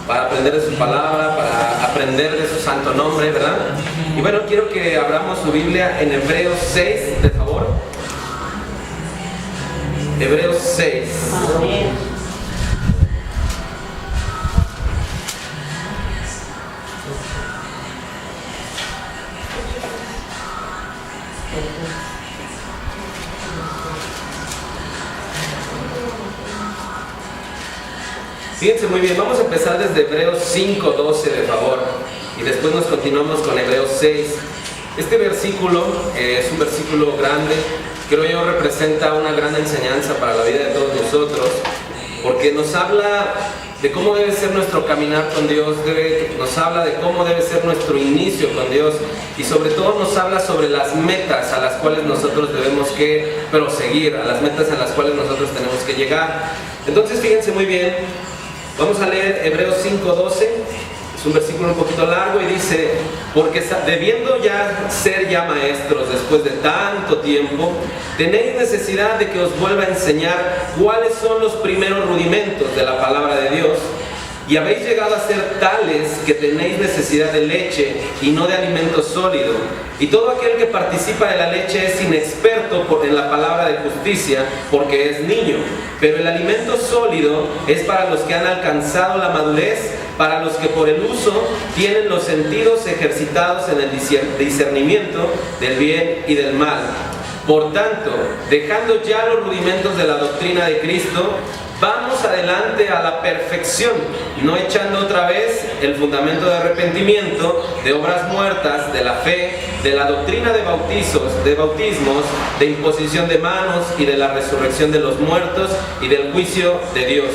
para aprender de su palabra, para aprender de su santo nombre, ¿verdad? Y bueno, quiero que abramos su Biblia en Hebreos 6, de favor. Hebreos 6. Amén. Fíjense muy bien, vamos a empezar desde Hebreos 5:12, de favor, y después nos continuamos con Hebreos 6. Este versículo es un versículo grande, creo yo representa una gran enseñanza para la vida de todos nosotros, porque nos habla de cómo debe ser nuestro caminar con Dios, nos habla de cómo debe ser nuestro inicio con Dios, y sobre todo nos habla sobre las metas a las cuales nosotros debemos que proseguir, a las metas a las cuales nosotros tenemos que llegar. Entonces fíjense muy bien, vamos a leer Hebreos 5:12, es un versículo un poquito largo y dice: porque debiendo ya ser ya maestros después de tanto tiempo, tenéis necesidad de que os vuelva a enseñar cuáles son los primeros rudimentos de la palabra de Dios, y habéis llegado a ser tales que tenéis necesidad de leche y no de alimento sólido. Y todo aquel que participa de la leche es inexperto en la palabra de justicia, porque es niño. Pero el alimento sólido es para los que han alcanzado la madurez, para los que por el uso tienen los sentidos ejercitados en el discernimiento del bien y del mal. Por tanto, dejando ya los rudimentos de la doctrina de Cristo, vamos adelante a la perfección, no echando otra vez el fundamento de arrepentimiento, de obras muertas, de la fe, de la doctrina de bautismos, de imposición de manos y de la resurrección de los muertos y del juicio de Dios.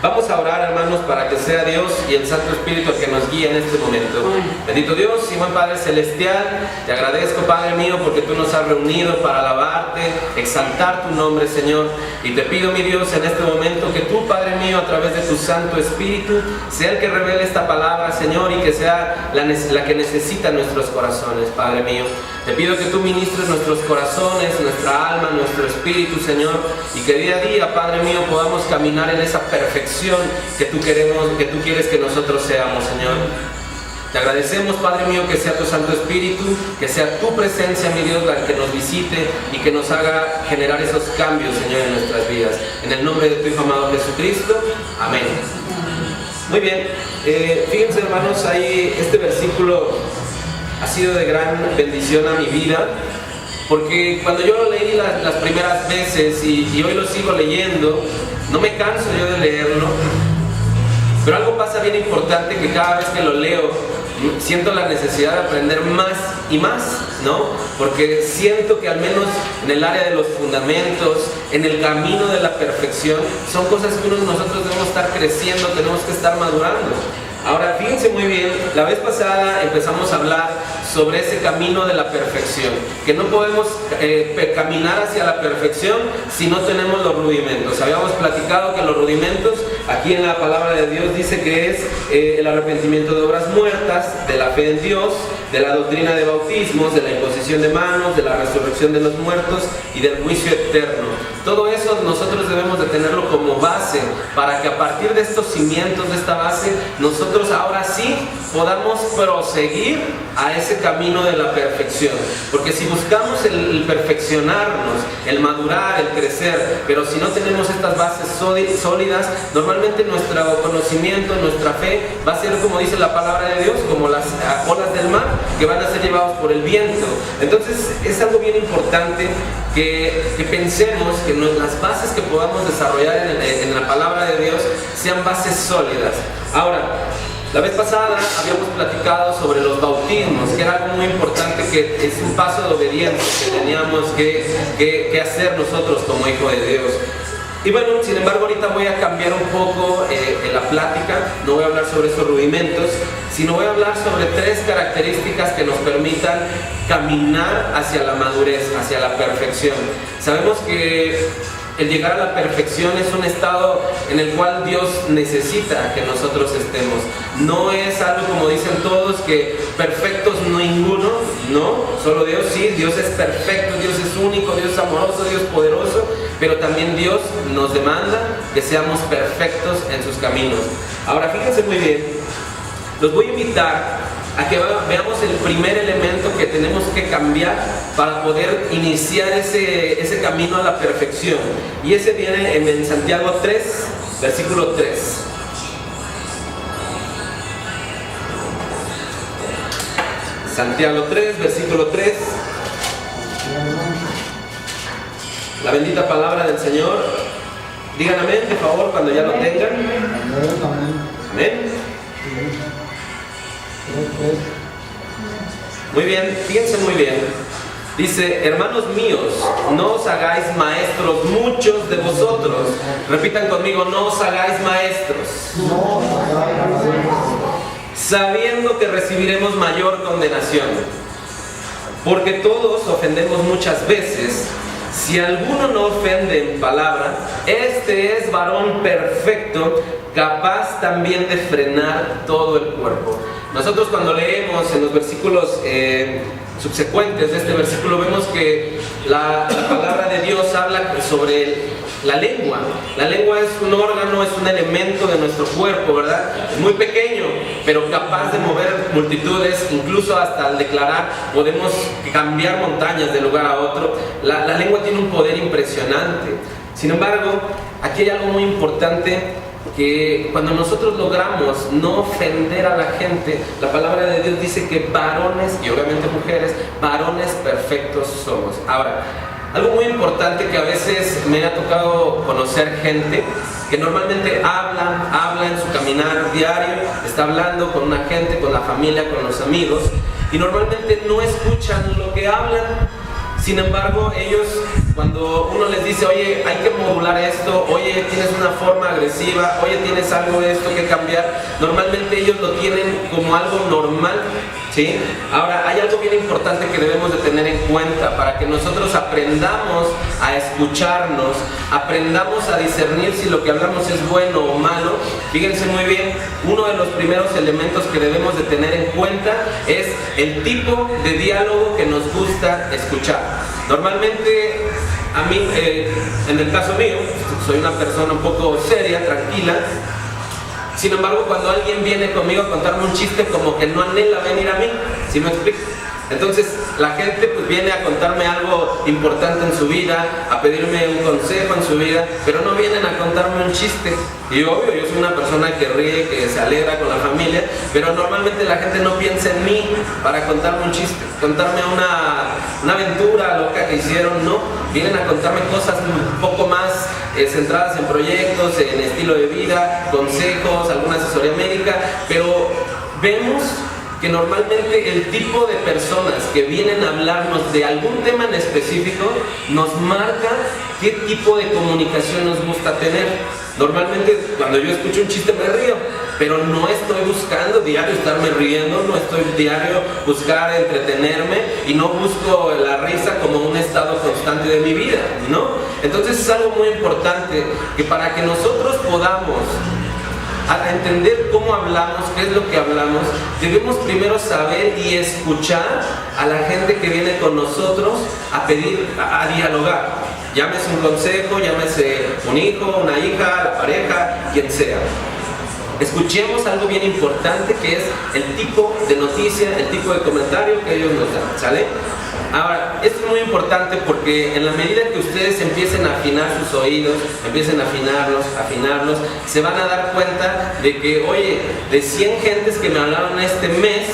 Vamos a orar, hermanos, para que sea Dios y el Santo Espíritu el que nos guíe en este momento. Bendito Dios y buen Padre Celestial, te agradezco, Padre mío, porque tú nos has reunido para alabarte, exaltar tu nombre, Señor. Y te pido, mi Dios, en este momento que tú, Padre mío, a través de tu Santo Espíritu, sea el que revele esta palabra, Señor, y que sea la que necesita nuestros corazones, Padre mío. Te pido que tú ministres nuestros corazones, nuestra alma, nuestro espíritu, Señor, y que día a día, Padre mío, podamos caminar en esa perfección que tú quieres que nosotros seamos, Señor. Te agradecemos, Padre mío, que sea tu Santo Espíritu, que sea tu presencia, mi Dios, la que nos visite y que nos haga generar esos cambios, Señor, en nuestras vidas. En el nombre de tu Hijo amado Jesucristo, amén. Muy bien, fíjense, hermanos, ahí este versículo ha sido de gran bendición a mi vida, porque cuando yo lo leí las primeras veces y hoy lo sigo leyendo, no me canso yo de leerlo, pero algo pasa bien importante, que cada vez que lo leo siento la necesidad de aprender más y más, ¿no? Porque siento que al menos en el área de los fundamentos, en el camino de la perfección, son cosas que nosotros debemos estar creciendo, tenemos que estar madurando. Ahora, fíjense muy bien, la vez pasada empezamos a hablar sobre ese camino de la perfección, que no podemos caminar hacia la perfección si no tenemos los rudimentos. Habíamos platicado que los rudimentos, aquí en la palabra de Dios dice que es el arrepentimiento de obras muertas, de la fe en Dios, de la doctrina de bautismos, de la imposición de manos, de la resurrección de los muertos y del juicio eterno. Todo eso nosotros debemos de tenerlo como base, para que a partir de estos cimientos, de esta base, nosotros ahora sí podamos proseguir a ese camino de la perfección. Porque si buscamos el perfeccionarnos, el madurar, el crecer, pero si no tenemos estas bases sólidas, normalmente nuestro conocimiento, nuestra fe va a ser, como dice la palabra de Dios, como las olas del mar que van a ser llevados por el viento. Entonces es algo bien importante que pensemos que las bases que podamos desarrollar en la palabra de Dios sean bases sólidas. Ahora, la vez pasada habíamos platicado sobre los bautismos, que era algo muy importante, que es un paso de obediencia que teníamos que hacer nosotros como hijos de Dios. Y bueno, sin embargo, ahorita voy a cambiar un poco la plática. No voy a hablar sobre esos rudimentos, sino voy a hablar sobre 3 características que nos permitan caminar hacia la madurez, hacia la perfección. Sabemos que el llegar a la perfección es un estado en el cual Dios necesita que nosotros estemos. No es algo, como dicen todos, que perfectos no ninguno, no, solo Dios. Sí, Dios es perfecto, Dios es único, Dios es amoroso, Dios es poderoso, pero también Dios nos demanda que seamos perfectos en sus caminos. Ahora fíjense muy bien, los voy a invitar a que veamos el primer elemento que tenemos que cambiar para poder iniciar ese camino a la perfección. Y ese viene en Santiago 3, versículo 3. Santiago 3, versículo 3. La bendita palabra del Señor. Digan amén, por favor, cuando ya lo tengan. Amén. Muy bien, fíjense muy bien. Dice, hermanos míos, no os hagáis maestros muchos de vosotros. Repitan conmigo, no os hagáis maestros. Sabiendo que recibiremos mayor condenación. Porque todos ofendemos muchas veces. Si alguno no ofende en palabra, este es varón perfecto, capaz también de frenar todo el cuerpo. Nosotros cuando leemos en los versículos subsecuentes de este versículo, vemos que la palabra de Dios habla sobre la lengua. La lengua es un órgano, es un elemento de nuestro cuerpo, ¿verdad? Es muy pequeño, pero capaz de mover multitudes, incluso hasta al declarar podemos cambiar montañas de lugar a otro. La lengua tiene un poder impresionante. Sin embargo, aquí hay algo muy importante, que cuando nosotros logramos no ofender a la gente, la palabra de Dios dice que varones, y obviamente mujeres, varones perfectos somos. Ahora, algo muy importante que a veces me ha tocado conocer gente que normalmente habla en su caminar diario, está hablando con una gente, con la familia, con los amigos, y normalmente no escuchan lo que hablan. Sin embargo, ellos, cuando uno les dice, oye, hay que modular esto, oye, tienes una forma agresiva, oye, tienes algo de esto que cambiar, normalmente ellos lo tienen como algo normal, ¿sí? Ahora, hay algo bien importante que debemos de tener en cuenta para que nosotros aprendamos a escucharnos, aprendamos a discernir si lo que hablamos es bueno o malo. Fíjense muy bien, uno de los primeros elementos que debemos de tener en cuenta es el tipo de diálogo que nos gusta escuchar. Normalmente, a mí, en el caso mío, soy una persona un poco seria, tranquila. Sin embargo, cuando alguien viene conmigo a contarme un chiste, como que no anhela venir a mí, ¿sí me explico? Entonces, la gente pues viene a contarme algo importante en su vida, a pedirme un consejo en su vida, pero no vienen a contarme un chiste. Y obvio, yo soy una persona que ríe, que se alegra con la familia, pero normalmente la gente no piensa en mí para contarme un chiste, contarme una aventura loca que hicieron, no. Vienen a contarme cosas un poco más centradas en proyectos, en estilo de vida, consejos, alguna asesoría médica, pero vemos que normalmente el tipo de personas que vienen a hablarnos de algún tema en específico nos marca qué tipo de comunicación nos gusta tener. Normalmente cuando yo escucho un chiste me río, pero no estoy buscando diario estarme riendo, no estoy diario buscar entretenerme y no busco la risa como un estado constante de mi vida, ¿no? Entonces es algo muy importante que para que nosotros podamos a entender cómo hablamos, qué es lo que hablamos, debemos primero saber y escuchar a la gente que viene con nosotros a pedir, a dialogar. Llámese un consejo, llámese un hijo, una hija, la pareja, quien sea. Escuchemos algo bien importante que es el tipo de noticia, el tipo de comentario que ellos nos dan, ¿sale? Ahora, esto es muy importante porque en la medida que ustedes empiecen a afinar sus oídos, empiecen a afinarlos, se van a dar cuenta de que, oye, de 100 gentes que me hablaron este mes,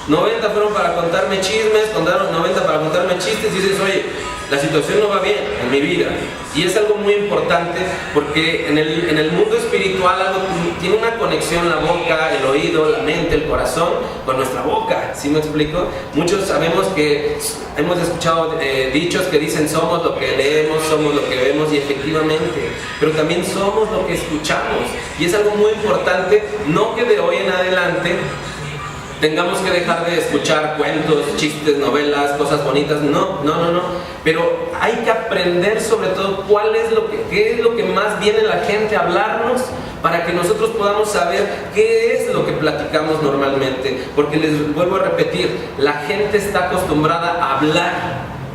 90 fueron para contarme chismes, 90 para contarme chistes, y dices, oye, la situación no va bien en mi vida. Y es algo muy importante porque en el mundo espiritual algo tiene una conexión la boca, el oído, la mente, el corazón con nuestra boca, ¿sí me explico? Muchos sabemos que hemos escuchado dichos que dicen somos lo que leemos, somos lo que vemos, y efectivamente, pero también somos lo que escuchamos. Y es algo muy importante, no que de hoy en adelante tengamos que dejar de escuchar cuentos, chistes, novelas, cosas bonitas, no, pero hay que aprender sobre todo qué es lo que más viene la gente a hablarnos para que nosotros podamos saber qué es lo que platicamos normalmente, porque les vuelvo a repetir, la gente está acostumbrada a hablar,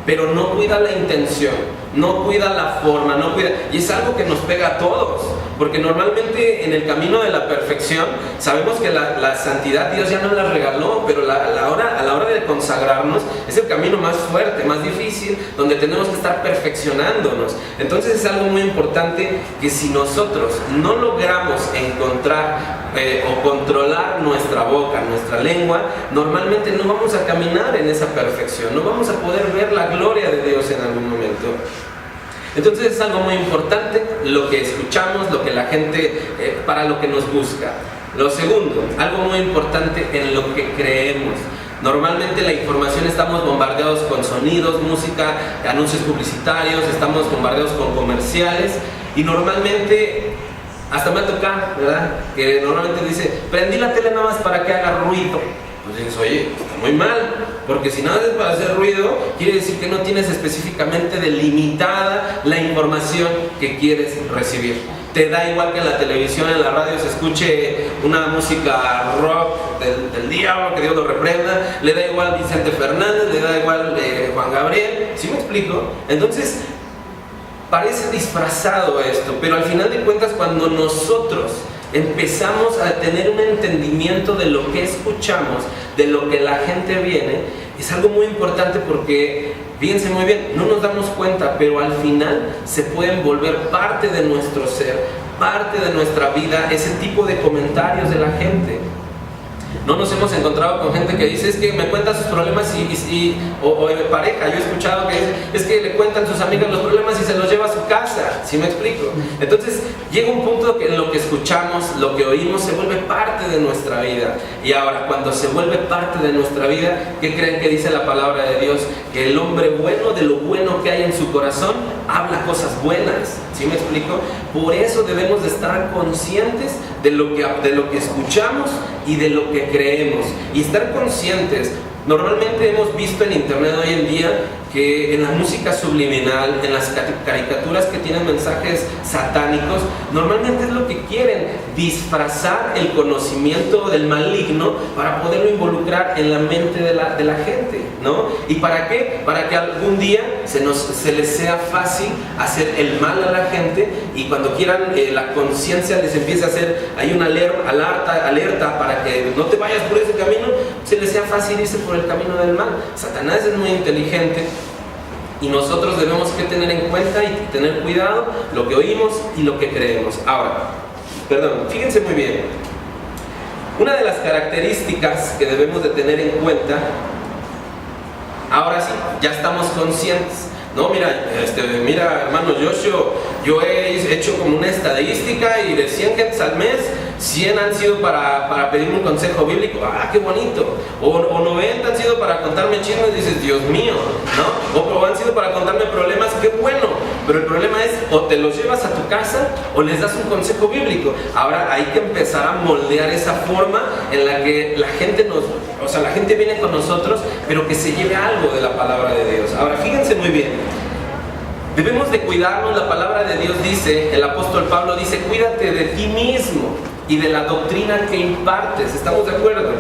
pero no cuida la intención, no cuida la forma, no cuida, y es algo que nos pega a todos, porque normalmente en el camino de la perfección sabemos que la santidad Dios ya nos la regaló, pero a la hora de consagrarnos es el camino más fuerte, más difícil, donde tenemos que estar perfeccionándonos. Entonces es algo muy importante que si nosotros no logramos encontrar o controlar nuestra boca, nuestra lengua, normalmente no vamos a caminar en esa perfección, no vamos a poder ver la gloria de Dios en algún momento. Entonces es algo muy importante lo que escuchamos, lo que la gente, para lo que nos busca. Lo segundo, algo muy importante en lo que creemos. Normalmente la información estamos bombardeados con sonidos, música, anuncios publicitarios, estamos bombardeados con comerciales y normalmente, hasta me ha tocado, ¿verdad? Que normalmente dice, prendí la tele nada más para que haga ruido. Pues dices, oye, está muy mal, porque si nada es para hacer ruido, quiere decir que no tienes específicamente delimitada la información que quieres recibir. Te da igual que en la televisión, en la radio se escuche una música rock del diablo, que Dios lo reprenda, le da igual Vicente Fernández, le da igual Juan Gabriel, ¿sí me explico? Entonces, parece disfrazado esto, pero al final de cuentas cuando nosotros empezamos a tener un entendimiento de lo que escuchamos, de lo que la gente viene, es algo muy importante porque, fíjense muy bien, no nos damos cuenta, pero al final se pueden volver parte de nuestro ser, parte de nuestra vida, ese tipo de comentarios de la gente. No nos hemos encontrado con gente que dice, es que me cuentan sus problemas o de pareja, yo he escuchado que es que le cuentan sus amigas los problemas y se los lleva a su casa, ¿sí me explico? Entonces llega un punto que lo que escuchamos, lo que oímos se vuelve parte de nuestra vida. Y ahora cuando se vuelve parte de nuestra vida, ¿qué creen que dice la palabra de Dios? Que el hombre bueno, de lo bueno que hay en su corazón, habla cosas buenas, ¿sí me explico? Por eso debemos de estar conscientes de lo que escuchamos y de lo que creemos, y estar conscientes. Normalmente hemos visto en internet hoy en día que en la música subliminal, en las caricaturas que tienen mensajes satánicos, normalmente es lo que quieren, disfrazar el conocimiento del maligno para poderlo involucrar en la mente de la gente, ¿no? ¿Y para qué? Para que algún día se les sea fácil hacer el mal a la gente, y cuando quieran la conciencia les empiece a hacer ahí una alerta para que no te vayas por ese camino, se les sea fácil irse por el camino del mal. Satanás es muy inteligente y nosotros debemos que tener en cuenta y tener cuidado lo que oímos y lo que creemos. Ahora, fíjense muy bien, una de las características que debemos de tener en cuenta, ahora sí, ya estamos conscientes. No, mira, hermano Joshua, yo he hecho como una estadística y de 100 gentes al mes, 100 han sido para pedirme un consejo bíblico. ¡Ah, qué bonito! O 90 han sido para contarme chismes, y dices, Dios mío, ¿no? O han sido para contarme problemas, ¡qué bueno! Pero el problema es, o te los llevas a tu casa o les das un consejo bíblico. Ahora hay que empezar a moldear esa forma en la que la gente viene con nosotros, pero que se lleve algo de la palabra de Dios. Ahora, fíjense muy bien. Debemos de cuidarnos, la palabra de Dios dice, el apóstol Pablo dice, cuídate de ti mismo y de la doctrina que impartes. ¿Estamos de acuerdo?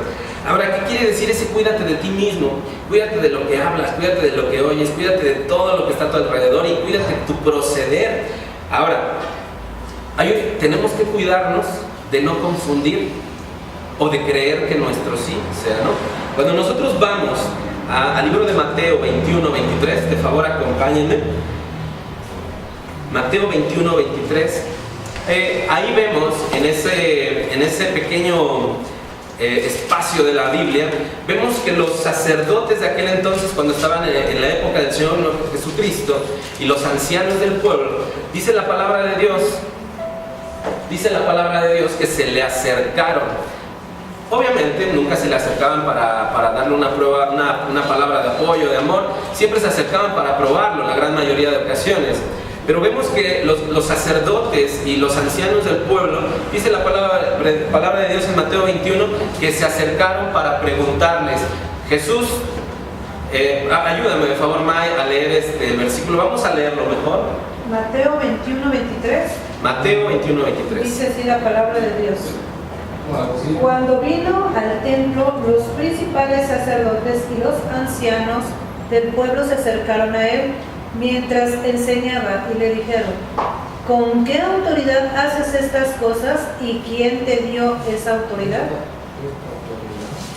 Ahora, ¿qué quiere decir ese cuídate de ti mismo? Cuídate de lo que hablas, cuídate de lo que oyes, cuídate de todo lo que está a tu alrededor y cuídate de tu proceder. Ahora, tenemos que cuidarnos de no confundir o de creer que nuestro sí sea no. Cuando nosotros vamos al libro de Mateo 21, 23, de favor acompáñenme. Mateo 21, 23. Ahí vemos en ese pequeño espacio de la Biblia, vemos que los sacerdotes de aquel entonces, cuando estaban en la época del Señor Jesucristo, y los ancianos del pueblo, dice la palabra de Dios que se le acercaron. Obviamente nunca se le acercaban para darle una palabra de apoyo, de amor, siempre se acercaban para probarlo, la gran mayoría de ocasiones. Pero vemos que los sacerdotes y los ancianos del pueblo, dice la palabra de Dios en Mateo 21, que se acercaron para preguntarles, Jesús, ayúdame de favor, May, a leer este versículo. Vamos a leerlo mejor. Mateo 21, 23. Mateo 21, 23. Dice así la palabra de Dios. Cuando vino al templo, los principales sacerdotes y los ancianos del pueblo se acercaron a él mientras enseñaba y le dijeron: ¿con qué autoridad haces estas cosas y quién te dio esa autoridad?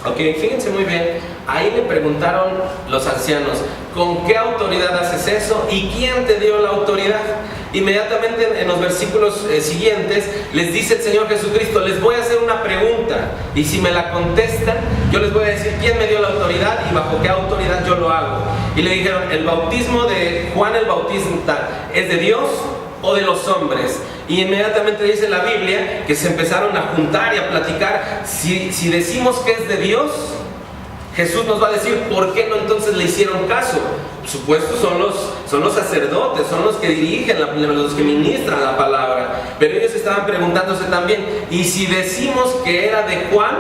Ok, fíjense muy bien, ahí le preguntaron los ancianos: ¿con qué autoridad haces eso y quién te dio la autoridad? Inmediatamente en los versículos siguientes les dice el Señor Jesucristo: les voy a hacer una pregunta y si me la contestan, yo les voy a decir quién me dio la autoridad y bajo qué autoridad yo lo hago. Y le dijeron: ¿el bautismo de Juan el Bautista es de Dios o de los hombres? Y inmediatamente dice la Biblia que se empezaron a juntar y a platicar. Si decimos que es de Dios, Jesús nos va a decir por qué no entonces le hicieron caso. Por supuesto, son los sacerdotes, son los que dirigen, los que ministran la palabra. Pero ellos estaban preguntándose también: y si decimos que era de Juan,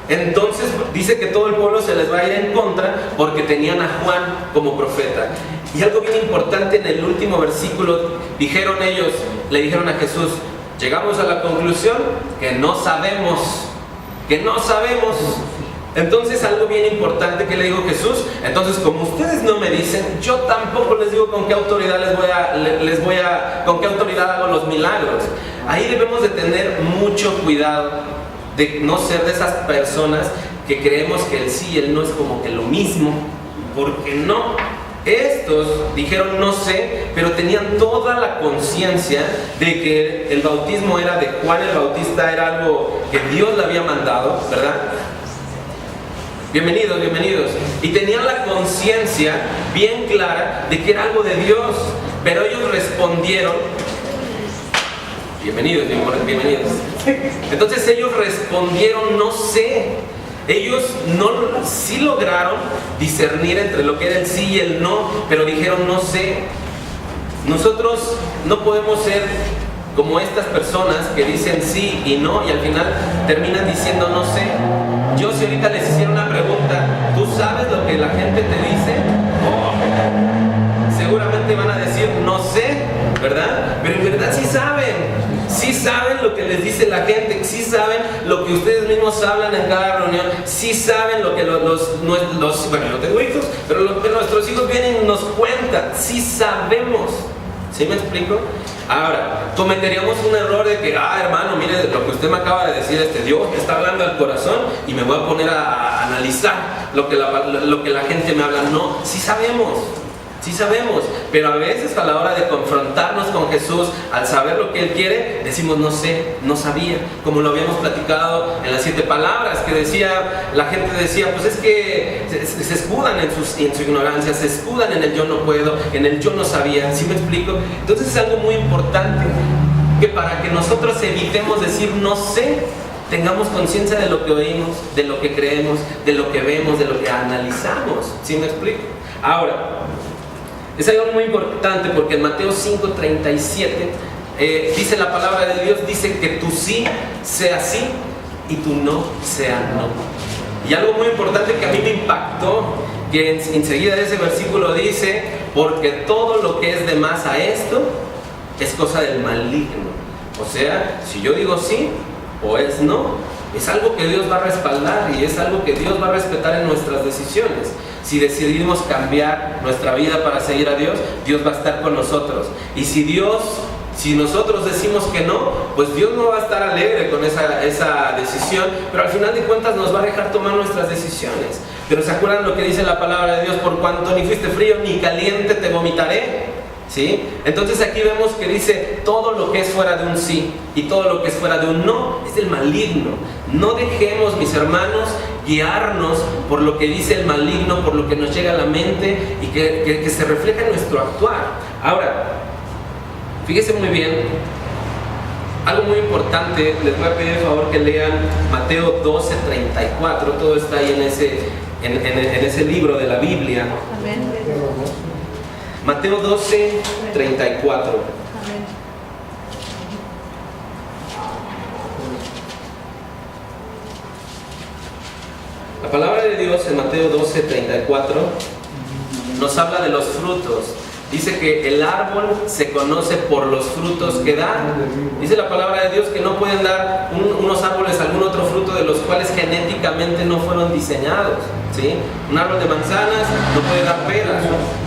entonces dice que todo el pueblo se les va a ir en contra porque tenían a Juan como profeta. Y algo bien importante en el último versículo, le dijeron a Jesús: llegamos a la conclusión que no sabemos. Entonces algo bien importante que le dijo Jesús: entonces como ustedes no me dicen, yo tampoco les digo con qué autoridad con qué autoridad hago los milagros. Ahí debemos de tener mucho cuidado de no ser de esas personas que creemos que el sí y el no es como que lo mismo, porque no. Estos dijeron no sé, pero tenían toda la conciencia de que el bautismo era de Juan el Bautista, era algo que Dios le había mandado, ¿verdad? Bienvenidos. Y tenían la conciencia bien clara de que era algo de Dios, pero ellos respondieron: bienvenidos. Entonces ellos respondieron no sé. Ellos sí lograron discernir entre lo que era el sí y el no, pero dijeron no sé. Nosotros no podemos ser como estas personas que dicen sí y no y al final terminan diciendo no sé. Yo si ahorita les hiciera una pregunta: ¿tú sabes lo que la gente te dice? Seguramente van a decir no sé, ¿verdad? Pero en verdad sí saben lo que les dice la gente, sí saben lo que ustedes mismos hablan en cada reunión, sí saben lo que bueno, yo tengo hijos, pero lo que nuestros hijos vienen y nos cuentan, sí sabemos. ¿Sí me explico? Ahora, cometeríamos un error de que, hermano, mire lo que usted me acaba de decir, Dios me está hablando al corazón y me voy a poner a analizar lo que la gente me habla. No, sí sabemos, pero a veces a la hora de confrontarnos con Jesús, al saber lo que Él quiere, decimos no sé, no sabía, como lo habíamos platicado en las 7 palabras, que la gente decía, pues es que se escudan en su ignorancia, se escudan en el yo no puedo, en el yo no sabía. ¿Sí me explico? Entonces es algo muy importante, que para que nosotros evitemos decir no sé, tengamos conciencia de lo que oímos, de lo que creemos, de lo que vemos, de lo que analizamos. ¿Sí me explico? Ahora, es algo muy importante porque en Mateo 5:37 dice la palabra de Dios, dice que tu sí sea sí y tu no sea no. Y algo muy importante que a mí me impactó, que enseguida de ese versículo dice: porque todo lo que es de más a esto es cosa del maligno. O sea, si yo digo sí o es no, es algo que Dios va a respaldar y es algo que Dios va a respetar en nuestras decisiones. Si decidimos cambiar nuestra vida para seguir a Dios, Dios va a estar con nosotros. Y si nosotros decimos que no, pues Dios no va a estar alegre con esa decisión, pero al final de cuentas nos va a dejar tomar nuestras decisiones. Pero ¿se acuerdan lo que dice la palabra de Dios? Por cuanto ni fuiste frío ni caliente te vomitaré. ¿Sí? Entonces aquí vemos que dice todo lo que es fuera de un sí y todo lo que es fuera de un no es del maligno. No dejemos, mis hermanos, guiarnos por lo que dice el maligno, por lo que nos llega a la mente y que se refleja en nuestro actuar. Ahora, fíjense muy bien, algo muy importante, les voy a pedir el favor que lean Mateo 12:34, todo está ahí en ese libro de la Biblia. Amén. Mateo 12:34. Amén. La palabra de Dios en Mateo 12:34 nos habla de los frutos. Dice que el árbol se conoce por los frutos que da. Dice la palabra de Dios que no pueden dar unos árboles algún otro fruto de los cuales genéticamente no fueron diseñados. ¿sí? Un árbol de manzanas no puede dar peras,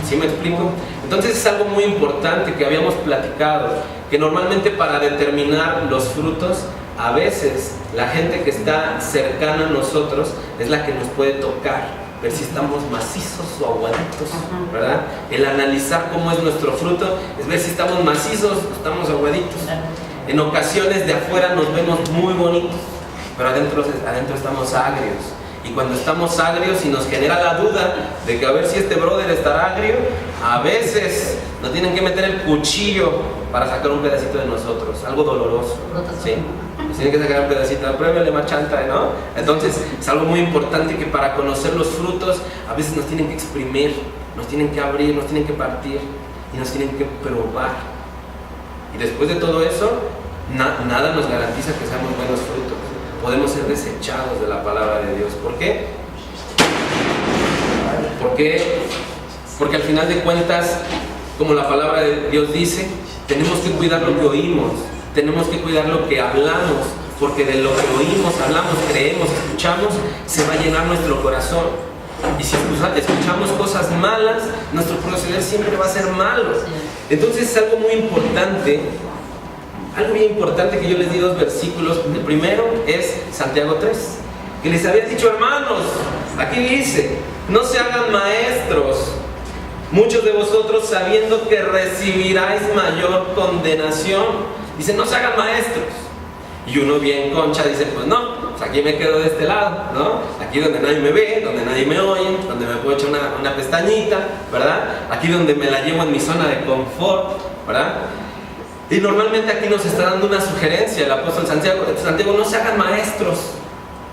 ¿sí me explico? Entonces es algo muy importante que habíamos platicado, que normalmente para determinar los frutos, a veces la gente que está cercana a nosotros es la que nos puede tocar, ver si estamos macizos o aguaditos, ¿verdad? El analizar cómo es nuestro fruto es ver si estamos macizos o estamos aguaditos. En ocasiones de afuera nos vemos muy bonitos, pero adentro estamos agrios. Y cuando estamos agrios y nos genera la duda de que a ver si este brother estará agrio, a veces nos tienen que meter el cuchillo para sacar un pedacito de nosotros, algo doloroso, ¿sí? Nos tienen que sacar un pedacito, pruébele machanta, ¿no? Entonces es algo muy importante que para conocer los frutos a veces nos tienen que exprimir, nos tienen que abrir, nos tienen que partir y nos tienen que probar. Y después de todo eso, nada nos garantiza que seamos buenos frutos. Podemos ser desechados de la palabra de Dios. ¿Por qué? Porque al final de cuentas, como la palabra de Dios dice, tenemos que cuidar lo que oímos, tenemos que cuidar lo que hablamos, porque de lo que oímos, hablamos, creemos, escuchamos, se va a llenar nuestro corazón. Y si escuchamos cosas malas, nuestro proceder siempre va a ser malo. Entonces es algo muy importante. Algo bien importante que yo les di 2 versículos. El primero es Santiago 3, que les había dicho, hermanos, aquí dice, no se hagan maestros, muchos de vosotros sabiendo que recibiráis mayor condenación. Dice, no se hagan maestros. Y uno bien concha dice, pues no, pues aquí me quedo de este lado, ¿no? Aquí donde nadie me ve, donde nadie me oye, donde me puedo echar una pestañita, ¿verdad? Aquí donde me la llevo en mi zona de confort, ¿verdad? Y normalmente aquí nos está dando una sugerencia el apóstol Santiago, no se hagan maestros,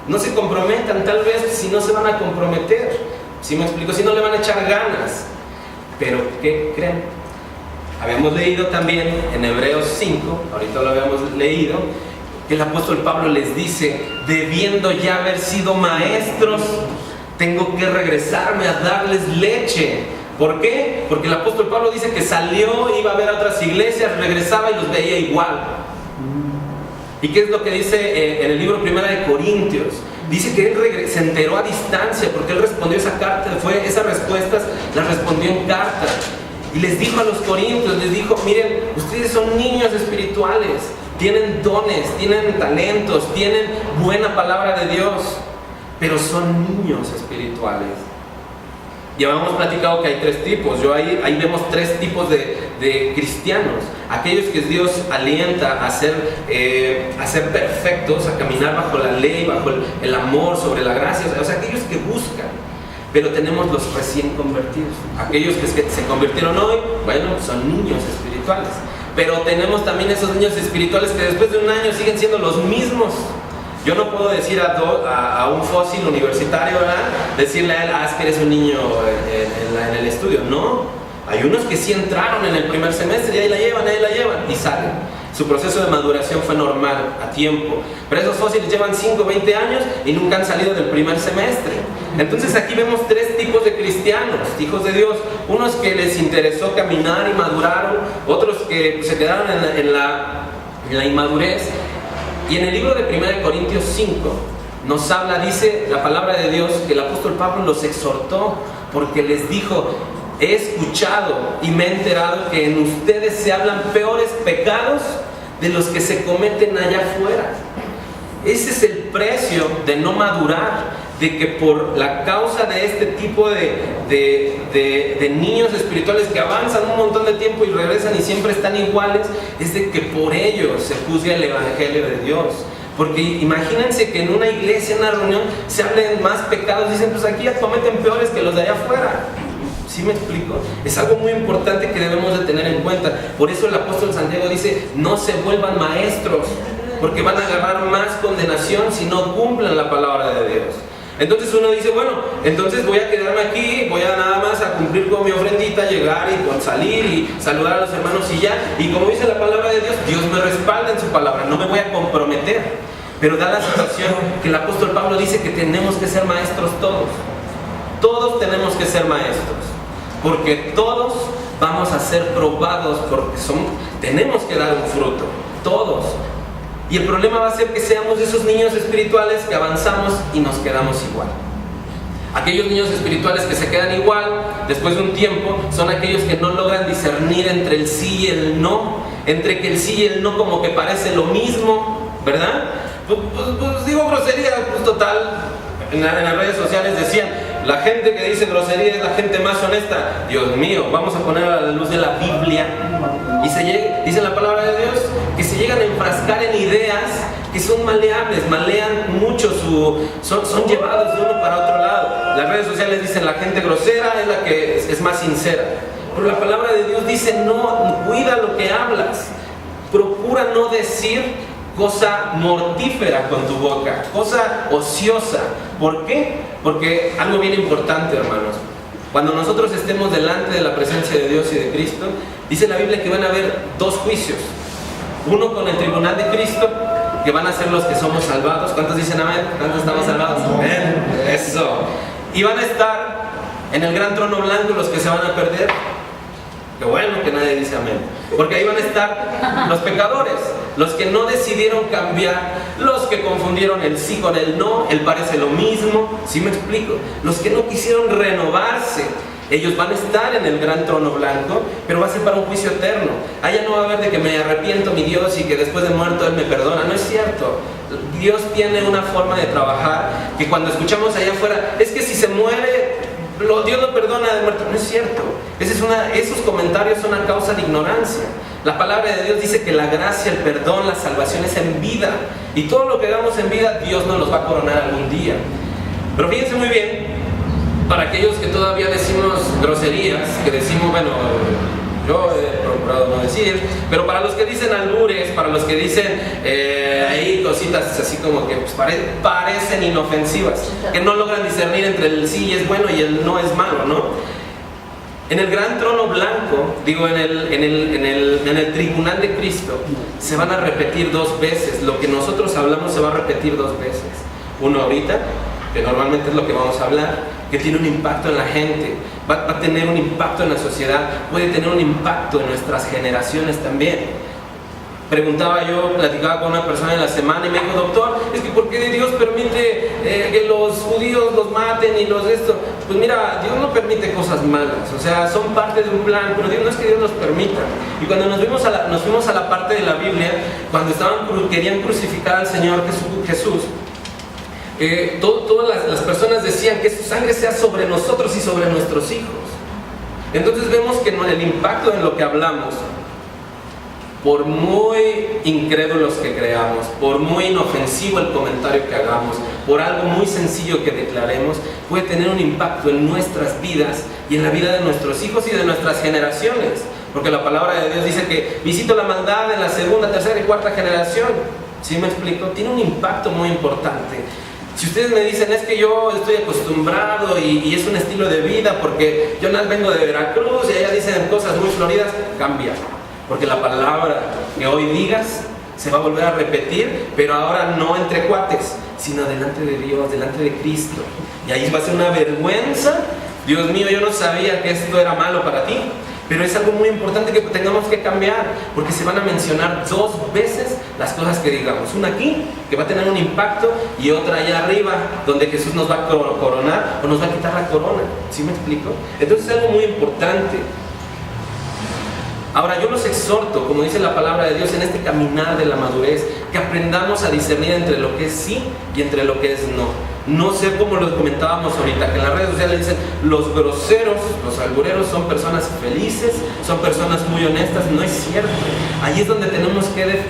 no se comprometan, tal vez si no se van a comprometer, ¿sí me explico? Si no le van a echar ganas. Pero ¿qué creen? Habíamos leído también en Hebreos 5, ahorita lo habíamos leído, que el apóstol Pablo les dice, debiendo ya haber sido maestros, tengo que regresarme a darles leche. ¿Por qué? Porque el apóstol Pablo dice que salió, iba a ver a otras iglesias, regresaba y los veía igual. ¿Y qué es lo que dice en el libro 1 de Corintios? Dice que él se enteró a distancia porque él respondió esa carta, esas respuestas las respondió en carta. Y les dijo a los corintios, les dijo, miren, ustedes son niños espirituales, tienen dones, tienen talentos, tienen buena palabra de Dios, pero son niños espirituales. Ya hemos platicado que hay 3 tipos. Ahí vemos 3 tipos de cristianos. Aquellos que Dios alienta a ser perfectos, a caminar bajo la ley, bajo el amor, sobre la gracia. O sea, aquellos que buscan. Pero tenemos los recién convertidos. Aquellos que se convirtieron hoy, bueno, son niños espirituales. Pero tenemos también esos niños espirituales que después de un año siguen siendo los mismos. Yo no puedo decir a un fósil universitario, ¿verdad? Decirle a él, es que eres un niño en el estudio. No, hay unos que sí entraron en el primer semestre y ahí la llevan y salen. Su proceso de maduración fue normal, a tiempo. Pero esos fósiles llevan 5, 20 años y nunca han salido del primer semestre. Entonces aquí vemos 3 tipos de cristianos, hijos de Dios. Unos que les interesó caminar y maduraron, otros que se quedaron en la inmadurez. Y en el libro de 1 Corintios 5 nos habla, dice la palabra de Dios, que el apóstol Pablo los exhortó porque les dijo, he escuchado y me he enterado que en ustedes se hablan peores pecados de los que se cometen allá afuera. Ese es el precio de no madurar, de que por la causa de este tipo de niños espirituales que avanzan un montón de tiempo y regresan y siempre están iguales, es de que por ellos se juzga el evangelio de Dios. Porque imagínense que en una iglesia, en una reunión, se hablen más pecados, dicen, pues aquí ya cometen peores que los de allá afuera. ¿Sí me explico? Es algo muy importante que debemos de tener en cuenta. Por eso el apóstol Santiago dice, no se vuelvan maestros, porque van a agarrar más condenación si no cumplen la palabra de Dios. Entonces uno dice, bueno, entonces voy a quedarme aquí, voy a nada más a cumplir con mi ofrendita, llegar y salir y saludar a los hermanos y ya. Y como dice la palabra de Dios, Dios me respalda en su palabra, no me voy a comprometer. Pero da la situación que el apóstol Pablo dice que tenemos que ser maestros todos. Todos tenemos que ser maestros, porque todos vamos a ser probados, porque tenemos que dar un fruto, todos. Y el problema va a ser que seamos esos niños espirituales que avanzamos y nos quedamos igual. Aquellos niños espirituales que se quedan igual después de un tiempo son aquellos que no logran discernir entre el sí y el no, entre que el sí y el no como que parece lo mismo, ¿verdad? Pues digo grosería, pues total, en las redes sociales decían, la gente que dice grosería es la gente más honesta. Dios mío, vamos a poner a la luz de la Biblia. Y dice la palabra de Dios que se llegan a enfrascar en ideas que son maleables, malean mucho, son llevados de uno para otro lado. Las redes sociales dicen la gente grosera es la que es más sincera. Pero la palabra de Dios dice no, cuida lo que hablas. Procura no decir cosa mortífera con tu boca, cosa ociosa. ¿Por qué? Porque algo bien importante, hermanos. Cuando nosotros estemos delante de la presencia de Dios y de Cristo, dice la Biblia que van a haber dos juicios. Uno con el tribunal de Cristo, que van a ser los que somos salvados. ¿Cuántos dicen amén? ¿Cuántos estamos salvados? Amén. Eso. Y van a estar en el gran trono blanco los que se van a perder. Qué bueno que nadie dice amén. Porque ahí van a estar los pecadores, los que no decidieron cambiar, los que confundieron el sí con el no, el parece lo mismo. ¿Sí me explico? Los que no quisieron renovarse. Ellos van a estar en el gran trono blanco, pero va a ser para un juicio eterno. Allá no va a haber de que me arrepiento, mi Dios, y que después de muerto Él me perdona. No es cierto. Dios tiene una forma de trabajar que cuando escuchamos allá afuera, es que si se muere, Dios lo perdona de muerto. No es cierto. Esos comentarios son a causa de ignorancia. La palabra de Dios dice que la gracia, el perdón, la salvación es en vida. Y todo lo que hagamos en vida, Dios nos los va a coronar algún día. Pero fíjense muy bien, para aquellos que todavía decimos groserías, que decimos, bueno, yo he procurado no decir, pero para los que dicen albures, para los que dicen ahí cositas así como que pues, parecen inofensivas, que no logran discernir entre el sí es bueno y el no es malo, ¿no? En el gran trono blanco, digo, en el tribunal de Cristo, se van a repetir dos veces. Lo que nosotros hablamos se va a repetir dos veces. Uno ahorita, que normalmente es lo que vamos a hablar, que tiene un impacto en la gente, va a tener un impacto en la sociedad, puede tener un impacto en nuestras generaciones también. Platicaba con una persona en la semana y me dijo, doctor, es que ¿por qué Dios permite que los judíos los maten y los esto? Pues mira, Dios no permite cosas malas, o sea, son parte de un plan, pero Dios no es que Dios los permita. Y cuando nos fuimos a la parte de la Biblia, cuando querían crucificar al Señor Jesús, todas las personas decían que su sangre sea sobre nosotros y sobre nuestros hijos. Entonces vemos que el impacto en lo que hablamos, por muy incrédulos que creamos, por muy inofensivo el comentario que hagamos, por algo muy sencillo que declaremos, puede tener un impacto en nuestras vidas y en la vida de nuestros hijos y de nuestras generaciones. Porque la palabra de Dios dice que visito la maldad en la segunda, tercera y cuarta generación. ¿Sí me explico? Tiene un impacto muy importante. Si ustedes me dicen, es que yo estoy acostumbrado y es un estilo de vida porque yo vengo de Veracruz y allá dicen cosas muy floridas, cambia. Porque la palabra que hoy digas se va a volver a repetir, pero ahora no entre cuates, sino delante de Dios, delante de Cristo. Y ahí va a ser una vergüenza. Dios mío, yo no sabía que esto era malo para ti. Pero es algo muy importante que tengamos que cambiar, porque se van a mencionar dos veces las cosas que digamos. Una aquí, que va a tener un impacto, y otra allá arriba, donde Jesús nos va a coronar o nos va a quitar la corona. ¿Sí me explico? Entonces es algo muy importante. Ahora yo los exhorto, como dice la palabra de Dios, en este caminar de la madurez, que aprendamos a discernir entre lo que es sí y entre lo que es no. No sé cómo lo comentábamos ahorita, que en las redes sociales dicen los groseros, los albureros son personas felices, son personas muy honestas. No es cierto. Ahí es donde tenemos que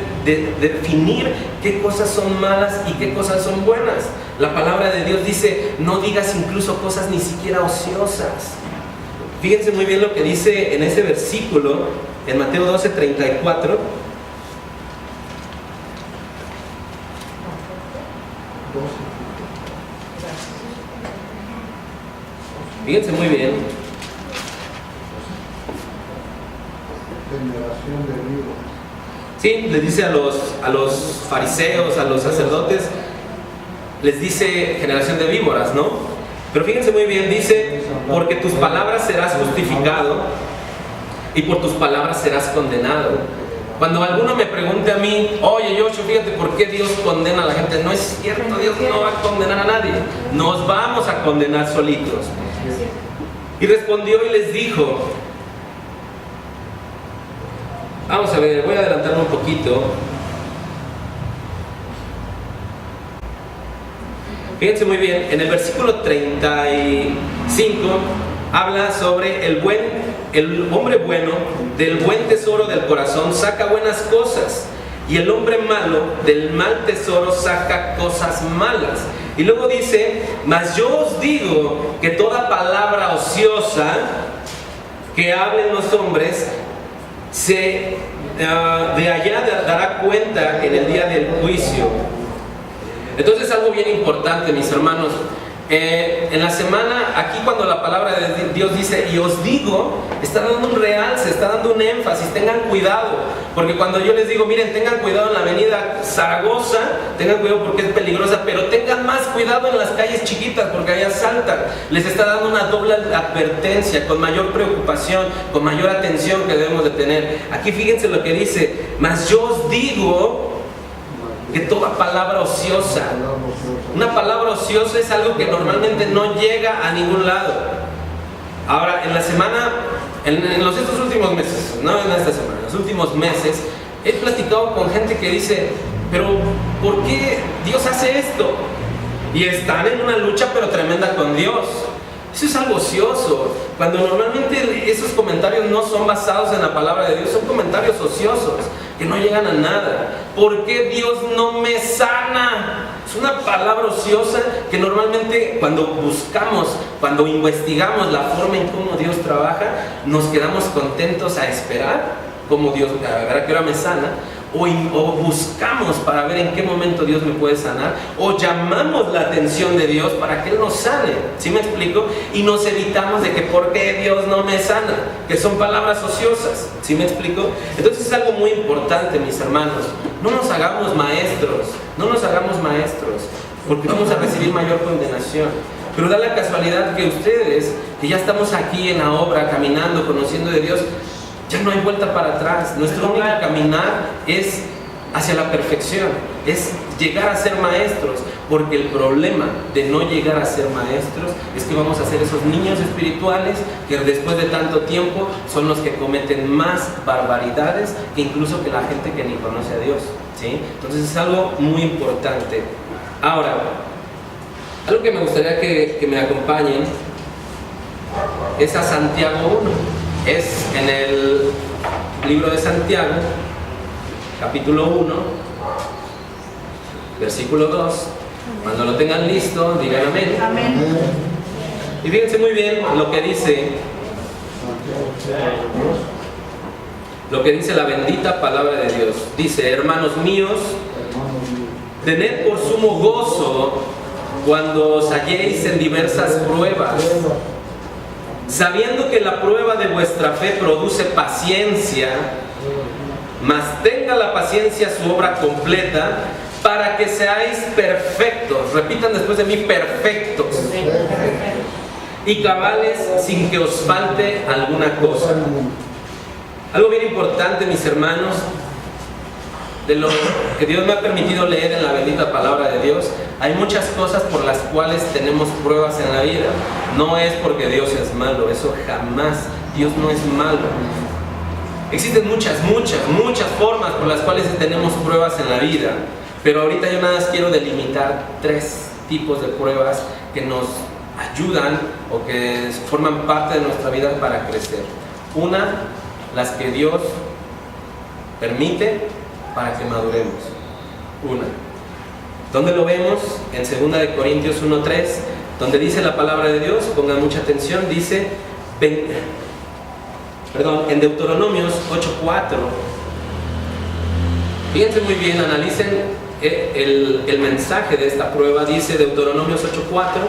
definir qué cosas son malas y qué cosas son buenas. La palabra de Dios dice, no digas incluso cosas ni siquiera ociosas. Fíjense muy bien lo que dice en ese versículo, en Mateo 12:34. Fíjense muy bien. Generación de víboras. Sí, les dice a los fariseos, a los sacerdotes, les dice generación de víboras, ¿no? Pero fíjense muy bien, dice, porque tus palabras serás justificado y por tus palabras serás condenado. Cuando alguno me pregunte a mí, oye Joshua, fíjate por qué Dios condena a la gente, no es cierto, Dios no va a condenar a nadie, nos vamos a condenar solitos. Y respondió y les dijo, vamos a ver, voy a adelantarme un poquito. Fíjense muy bien, en el versículo 35 habla sobre el hombre bueno, del buen tesoro del corazón saca buenas cosas, y el hombre malo del mal tesoro saca cosas malas. Y luego dice, mas yo os digo que toda palabra ociosa que hablen los hombres de allá dará cuenta en el día del juicio. Entonces, algo bien importante, mis hermanos, en la semana, aquí cuando la palabra de Dios dice, y os digo, está dando un realce, está dando un énfasis, tengan cuidado, porque cuando yo les digo, miren, tengan cuidado en la avenida Zaragoza, tengan cuidado porque es peligrosa, pero tengan más cuidado en las calles chiquitas, porque ahí asaltan, les está dando una doble advertencia, con mayor preocupación, con mayor atención que debemos de tener. Aquí fíjense lo que dice, mas yo os digo, que toda palabra ociosa, una palabra ociosa es algo que normalmente no llega a ningún lado. Ahora, en la semana, estos últimos meses, no en esta semana, en los últimos meses, he platicado con gente que dice, pero ¿por qué Dios hace esto? Y están en una lucha pero tremenda con Dios. Eso es algo ocioso, cuando normalmente esos comentarios no son basados en la palabra de Dios, son comentarios ociosos, que no llegan a nada. ¿Por qué Dios no me sana? Es una palabra ociosa que normalmente cuando buscamos, cuando investigamos la forma en cómo Dios trabaja, nos quedamos contentos a esperar cómo Dios, a ver a qué hora me sana, o buscamos para ver en qué momento Dios me puede sanar, o llamamos la atención de Dios para que Él nos sane. ¿Sí me explico? Y nos evitamos de que ¿por qué Dios no me sana? Que son palabras ociosas. ¿Sí me explico? Entonces es algo muy importante, mis hermanos. No nos hagamos maestros, porque vamos a recibir mayor condenación. Pero da la casualidad que ustedes, que ya estamos aquí en la obra, caminando, conociendo de Dios, ya no hay vuelta para atrás. Nuestro único caminar es hacia la perfección, es llegar a ser maestros, porque el problema de no llegar a ser maestros es que vamos a ser esos niños espirituales que después de tanto tiempo son los que cometen más barbaridades que incluso que la gente que ni conoce a Dios, ¿sí? Entonces es algo muy importante. Ahora, algo que me gustaría que me acompañen es a Santiago 1. Es en el libro de Santiago, capítulo 1, versículo 2. Cuando lo tengan listo, digan amén. Amén. Y fíjense muy bien lo que dice la bendita palabra de Dios. Dice, hermanos míos, tened por sumo gozo cuando os halléis en diversas pruebas, sabiendo que la prueba de vuestra fe produce paciencia, mas tenga la paciencia su obra completa, para que seáis perfectos. Repitan después de mí, perfectos y cabales, sin que os falte alguna cosa. Algo bien importante, mis hermanos, de lo que Dios me ha permitido leer en la bendita palabra de Dios, hay muchas cosas por las cuales tenemos pruebas en la vida. No es porque Dios es malo, eso jamás. Dios no es malo. Existen muchas formas por las cuales tenemos pruebas en la vida, pero ahorita yo nada más quiero delimitar 3 tipos de pruebas que nos ayudan o que forman parte de nuestra vida para crecer. Una, las que Dios permite para que maduremos. Una. ¿Dónde lo vemos? En 2 de Corintios 1:3, donde dice la palabra de Dios, pongan mucha atención, dice, en Deuteronomios 8:4. Fíjense muy bien, analicen el mensaje de esta prueba. Dice Deuteronomios 8:4,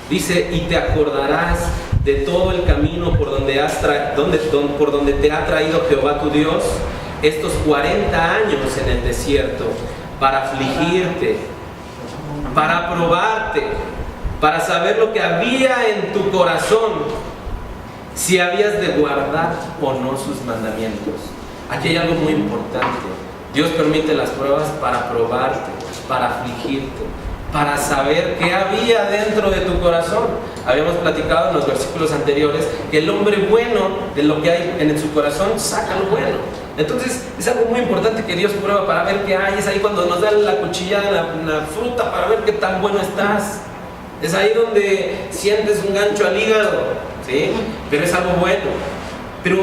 dice, y te acordarás de todo el camino por donde te ha traído Jehová tu Dios estos 40 años en el desierto, para afligirte, para probarte, para saber lo que había en tu corazón, si habías de guardar o no sus mandamientos. aquí hay algo muy importante. Dios permite las pruebas para probarte, para afligirte, para saber qué había dentro de tu corazón. Habíamos platicado en los versículos anteriores que el hombre bueno, de lo que hay en su corazón, saca lo bueno. Entonces es algo muy importante que Dios prueba para ver qué hay. Es ahí cuando nos da la cuchillada en la fruta para ver qué tan bueno estás. Es ahí donde sientes un gancho al hígado, ¿sí? Pero es algo bueno. Pero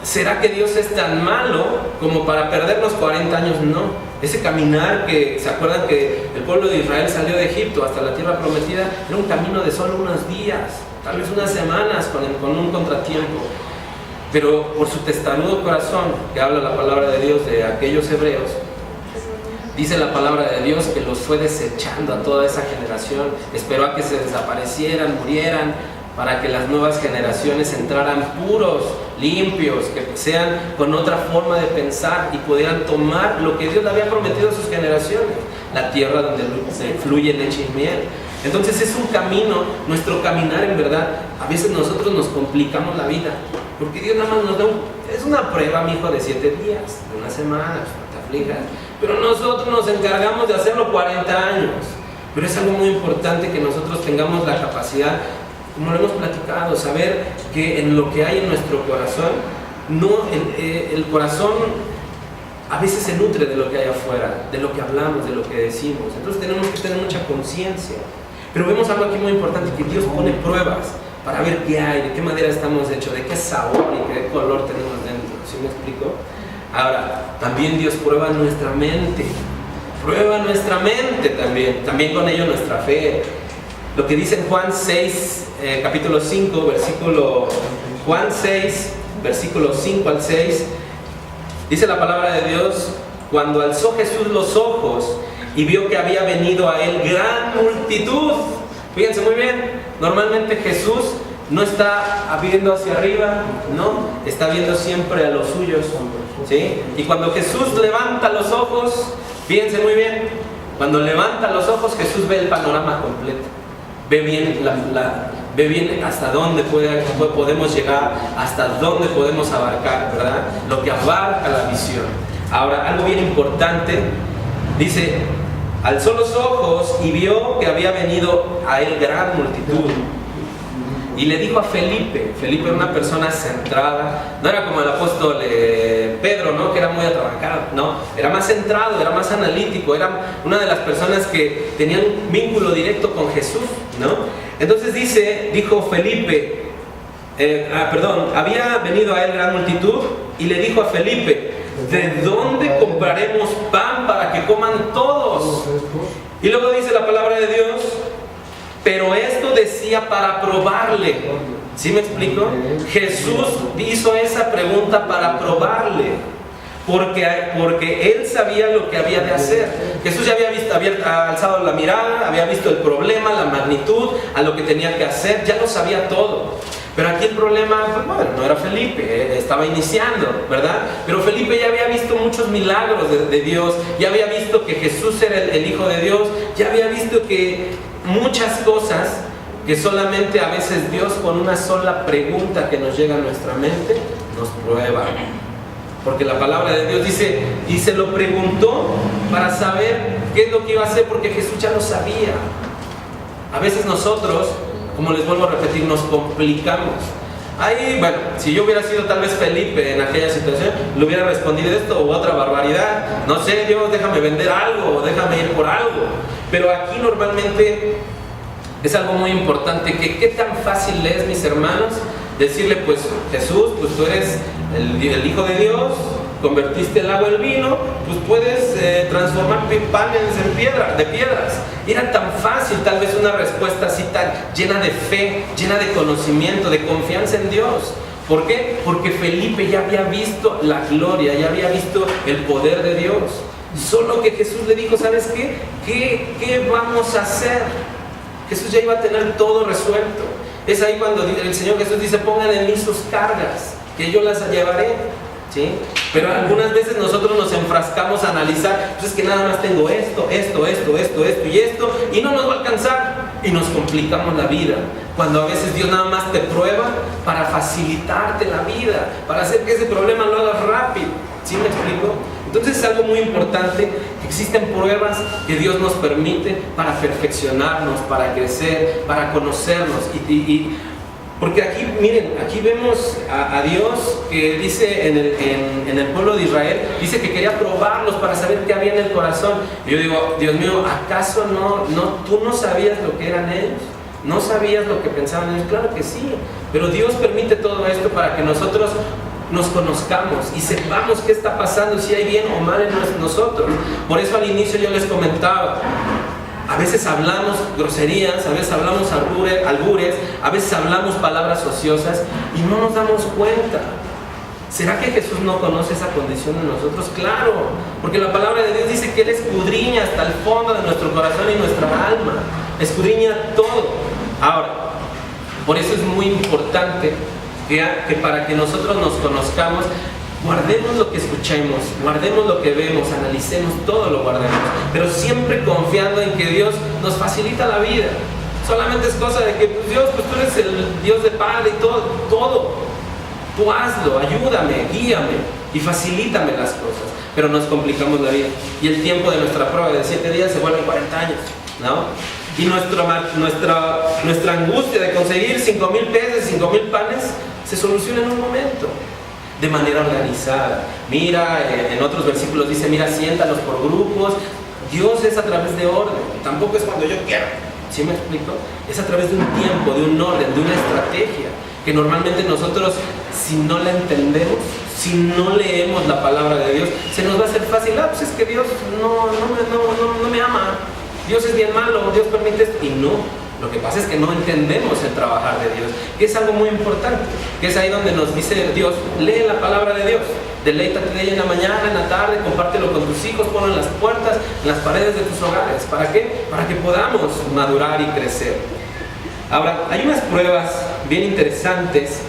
¿será que Dios es tan malo como para perdernos 40 años? No. Ese caminar que, ¿se acuerdan que el pueblo de Israel salió de Egipto hasta la tierra prometida? Era un camino de solo unos días, tal vez unas semanas con un contratiempo. Pero por su testarudo corazón, que habla la palabra de Dios de aquellos hebreos, dice la palabra de Dios que los fue desechando a toda esa generación, esperó a que se desaparecieran, murieran, para que las nuevas generaciones entraran puros, limpios, que sean con otra forma de pensar y pudieran tomar lo que Dios le había prometido a sus generaciones, la tierra donde fluye leche y miel. Entonces es un camino, nuestro caminar en verdad, a veces nosotros nos complicamos la vida, porque Dios nada más nos da es una prueba, mi hijo, de 7 días, de una semana, no te aflijas, pero nosotros nos encargamos de hacerlo 40 años. Pero es algo muy importante que nosotros tengamos la capacidad, como lo hemos platicado, saber que en lo que hay en nuestro corazón, el corazón a veces se nutre de lo que hay afuera, de lo que hablamos, de lo que decimos. Entonces tenemos que tener mucha conciencia. Pero vemos algo aquí muy importante, que Dios pone pruebas para ver qué hay, de qué manera estamos hechos, de qué sabor y qué color tenemos dentro. ¿Sí me explico? Ahora, también Dios prueba nuestra mente. Prueba nuestra mente también con ello nuestra fe. Lo que dice en Juan 6, capítulo 5, Juan 6, versículos 5 al 6, dice la palabra de Dios: cuando alzó Jesús los ojos y vio que había venido a él gran multitud. Fíjense muy bien, normalmente Jesús no está viendo hacia arriba, no, está viendo siempre a los suyos, ¿sí? Y cuando Jesús levanta los ojos, fíjense muy bien, cuando levanta los ojos Jesús ve el panorama completo, ve bien hasta dónde podemos llegar, hasta dónde podemos abarcar, ¿verdad? Lo que abarca la visión. Ahora, algo bien importante, dice: alzó los ojos y vio que había venido a él gran multitud. Y le dijo a Felipe era una persona centrada, no era como el apóstol Pedro, ¿no? Que era muy atrabancado, no, era más centrado, era más analítico, era una de las personas que tenían un vínculo directo con Jesús, ¿no? Entonces dijo Felipe, había venido a él gran multitud y le dijo a Felipe: ¿de dónde compraremos pan para que coman todos? Y luego dice la palabra de Dios: pero esto decía para probarle. ¿Sí me explico? Jesús hizo esa pregunta para probarle, porque él sabía lo que había de hacer. Jesús ya había alzado la mirada, había visto el problema, la magnitud, a lo que tenía que hacer, ya lo sabía todo. Pero aquí el problema, bueno, no era Felipe, estaba iniciando, ¿verdad? Pero Felipe ya había visto muchos milagros de Dios, ya había visto que Jesús era el Hijo de Dios, ya había visto que muchas cosas que solamente a veces Dios, con una sola pregunta que nos llega a nuestra mente, nos prueba. Porque la palabra de Dios dice, y se lo preguntó para saber qué es lo que iba a hacer, porque Jesús ya lo sabía. A veces nosotros, como les vuelvo a repetir, nos complicamos. Ahí, bueno, si yo hubiera sido tal vez Felipe en aquella situación, le hubiera respondido esto u otra barbaridad. No sé, Dios, déjame vender algo, o déjame ir por algo. Pero aquí normalmente es algo muy importante, que qué tan fácil es, mis hermanos, decirle: pues Jesús, pues tú eres el Hijo de Dios, convertiste el agua en vino, pues puedes transformar panes de piedras. Y era tan fácil, tal vez una respuesta así tan llena de fe, llena de conocimiento, de confianza en Dios. ¿Por qué? Porque Felipe ya había visto la gloria, ya había visto el poder de Dios. Solo que Jesús le dijo: ¿sabes qué? ¿Qué vamos a hacer? Jesús ya iba a tener todo resuelto. Es ahí cuando el Señor Jesús dice: pongan en mí sus cargas, que yo las llevaré. ¿Sí? Pero algunas veces nosotros nos enfrascamos a analizar: pues es que nada más tengo esto y esto, y no nos va a alcanzar, y nos complicamos la vida, cuando a veces Dios nada más te prueba para facilitarte la vida, para hacer que ese problema lo hagas rápido. ¿Sí me explico? Entonces es algo muy importante, que existen pruebas que Dios nos permite para perfeccionarnos, para crecer, para conocernos. Porque aquí, miren, aquí vemos a Dios que dice en el pueblo de Israel, dice que quería probarlos para saber qué había en el corazón. Y yo digo, Dios mío, ¿acaso tú no sabías lo que eran ellos? ¿No sabías lo que pensaban ellos? Claro que sí, pero Dios permite todo esto para que nosotros nos conozcamos y sepamos qué está pasando, si hay bien o mal en nosotros. Por eso al inicio yo les comentaba, a veces hablamos groserías, a veces hablamos albures, a veces hablamos palabras ociosas y no nos damos cuenta. ¿Será que Jesús no conoce esa condición de nosotros? Claro, porque la palabra de Dios dice que Él escudriña hasta el fondo de nuestro corazón y nuestra alma, escudriña todo. Ahora, por eso es muy importante que para que nosotros nos conozcamos, guardemos lo que escuchemos, guardemos lo que vemos, analicemos, todo lo guardemos, pero siempre confiando en que Dios nos facilita la vida. Solamente es cosa de que, pues, Dios, pues tú eres el Dios de Padre y todo. Tú hazlo, ayúdame, guíame y facilítame las cosas. Pero nos complicamos la vida. Y el tiempo de nuestra prueba de 7 días se vuelve 40 años, ¿no? Y nuestra angustia de conseguir 5,000 pesos, 5,000 panes, se soluciona en un momento, de manera organizada. Mira, en otros versículos dice, mira, siéntalos por grupos. Dios es a través de orden, tampoco es cuando yo quiero. ¿Sí me explico? Es a través de un tiempo, de un orden, de una estrategia, que normalmente nosotros, si no la entendemos, si no leemos la palabra de Dios, se nos va a hacer fácil, pues es que Dios no me ama, Dios es bien malo, Dios permite esto, y no. Lo que pasa es que no entendemos el trabajar de Dios, que es algo muy importante, que es ahí donde nos dice Dios, lee la palabra de Dios, deleítate de ella en la mañana, en la tarde, compártelo con tus hijos, ponlo en las puertas, en las paredes de tus hogares. ¿Para qué? Para que podamos madurar y crecer. Ahora, hay unas pruebas bien interesantes,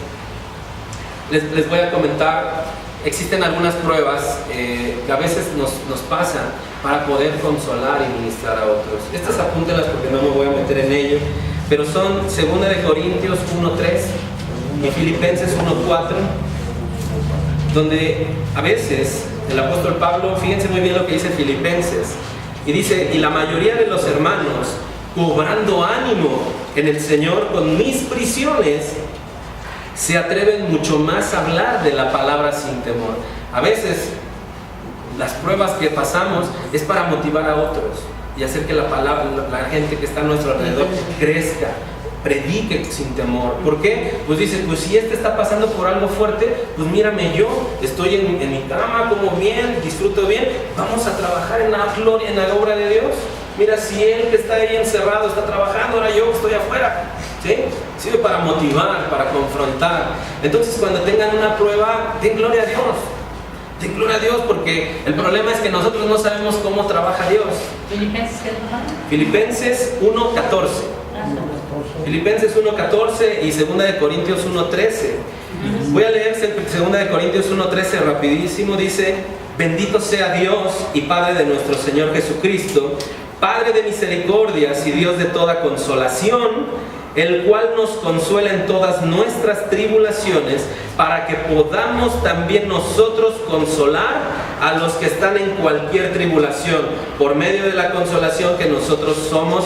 les voy a comentar. Existen algunas pruebas que a veces nos pasan para poder consolar y ministrar a otros. Estas apúntelas porque no me voy a meter en ello, pero son 2 de Corintios 1:3 y Filipenses 1:4, donde a veces el apóstol Pablo, fíjense muy bien lo que dice Filipenses, y dice, y la mayoría de los hermanos, cobrando ánimo en el Señor con mis prisiones, se atreven mucho más a hablar de la palabra sin temor. A veces las pruebas que pasamos es para motivar a otros y hacer que la gente que está a nuestro alrededor crezca, predique sin temor. ¿Por qué? Pues dice, pues si está pasando por algo fuerte, pues mírame, yo estoy en mi cama, como bien, disfruto bien, vamos a trabajar en la gloria, en la obra de Dios. Mira, si él que está ahí encerrado está trabajando, ahora yo estoy afuera. ¿Sí? Sirve para motivar, para confrontar. Entonces, cuando tengan una prueba, den gloria a Dios. Den gloria a Dios, porque el problema es que nosotros no sabemos cómo trabaja Dios. Filipenses, ¿qué es? Filipenses 1:14. Filipenses 1:14 y 2 de Corintios 1:13. Voy a leer 2 de Corintios 1:13 rapidísimo. Dice, bendito sea Dios y Padre de nuestro Señor Jesucristo, Padre de misericordias y Dios de toda consolación, el cual nos consuela en todas nuestras tribulaciones, para que podamos también nosotros consolar a los que están en cualquier tribulación, por medio de la consolación que nosotros somos,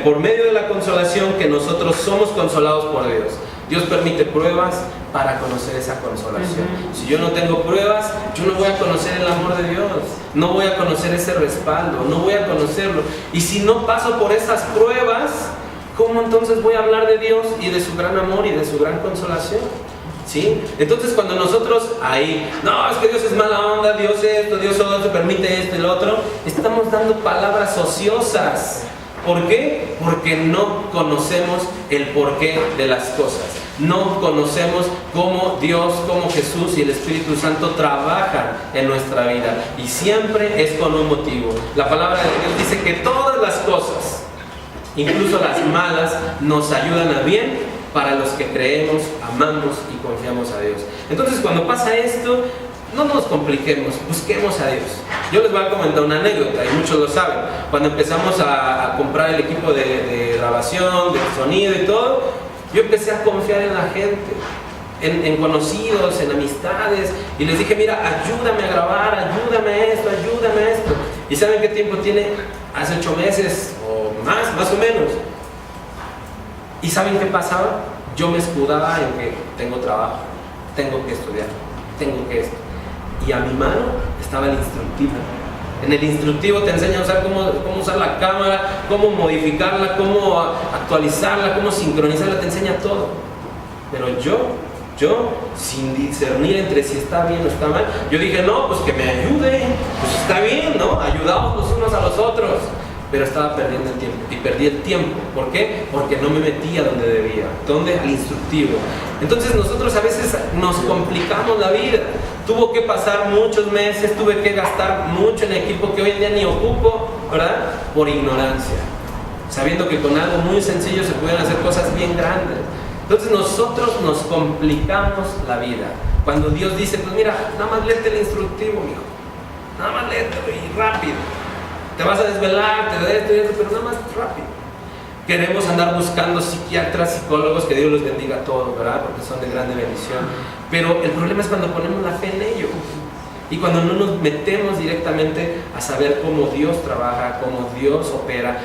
por medio de la consolación que nosotros somos consolados por Dios. Dios permite pruebas para conocer esa consolación. Si yo no tengo pruebas, yo no voy a conocer el amor de Dios, no voy a conocer ese respaldo, no voy a conocerlo. Y si no paso por esas pruebas, ¿cómo entonces voy a hablar de Dios y de su gran amor y de su gran consolación? ¿Sí? Entonces cuando nosotros ahí, no, es que Dios es mala onda, Dios esto, Dios otro, permite esto y lo otro, estamos dando palabras ociosas. ¿Por qué? Porque no conocemos el porqué de las cosas. No conocemos cómo Dios, cómo Jesús y el Espíritu Santo trabajan en nuestra vida. Y siempre es con un motivo. La palabra de Dios dice que todas las cosas, incluso las malas, nos ayudan a bien para los que creemos, amamos y confiamos a Dios. Entonces cuando pasa esto, no nos compliquemos, busquemos a Dios. Yo les voy a comentar una anécdota, y muchos lo saben. Cuando empezamos a comprar el equipo de grabación, de sonido y todo, yo empecé a confiar en la gente. en conocidos, en amistades, y les dije, mira, ayúdame a grabar, ayúdame a esto, ayúdame a esto. ¿Y saben qué tiempo tiene? Hace 8 meses o más o menos. ¿Y saben qué pasaba? Yo me escudaba en que tengo trabajo, tengo que estudiar, tengo que esto. Y a mi mano estaba el instructivo. En el instructivo te enseña a usar cómo usar la cámara, cómo modificarla, cómo actualizarla, cómo sincronizarla, te enseña todo. Pero yo, sin discernir entre si está bien o está mal, yo dije, no, pues que me ayude, pues está bien, ¿no? Ayudaos los unos a los otros. Pero estaba perdiendo el tiempo, y perdí el tiempo. ¿Por qué? Porque no me metía donde debía. ¿Dónde? Al instructivo. Entonces nosotros a veces nos complicamos la vida. Tuvo que pasar muchos meses, tuve que gastar mucho en equipo que hoy en día ni ocupo, ¿verdad? Por ignorancia, sabiendo que con algo muy sencillo se pueden hacer cosas bien grandes. Entonces nosotros nos complicamos la vida. Cuando Dios dice, pues mira, nada más léete el instructivo, mijo. Nada más léetelo y rápido. Te vas a desvelar, te de esto, pero nada más rápido. Queremos andar buscando psiquiatras, psicólogos, que Dios los bendiga a todos, ¿verdad? Porque son de grande bendición. Pero el problema es cuando ponemos la fe en ellos. Y cuando no nos metemos directamente a saber cómo Dios trabaja, cómo Dios opera,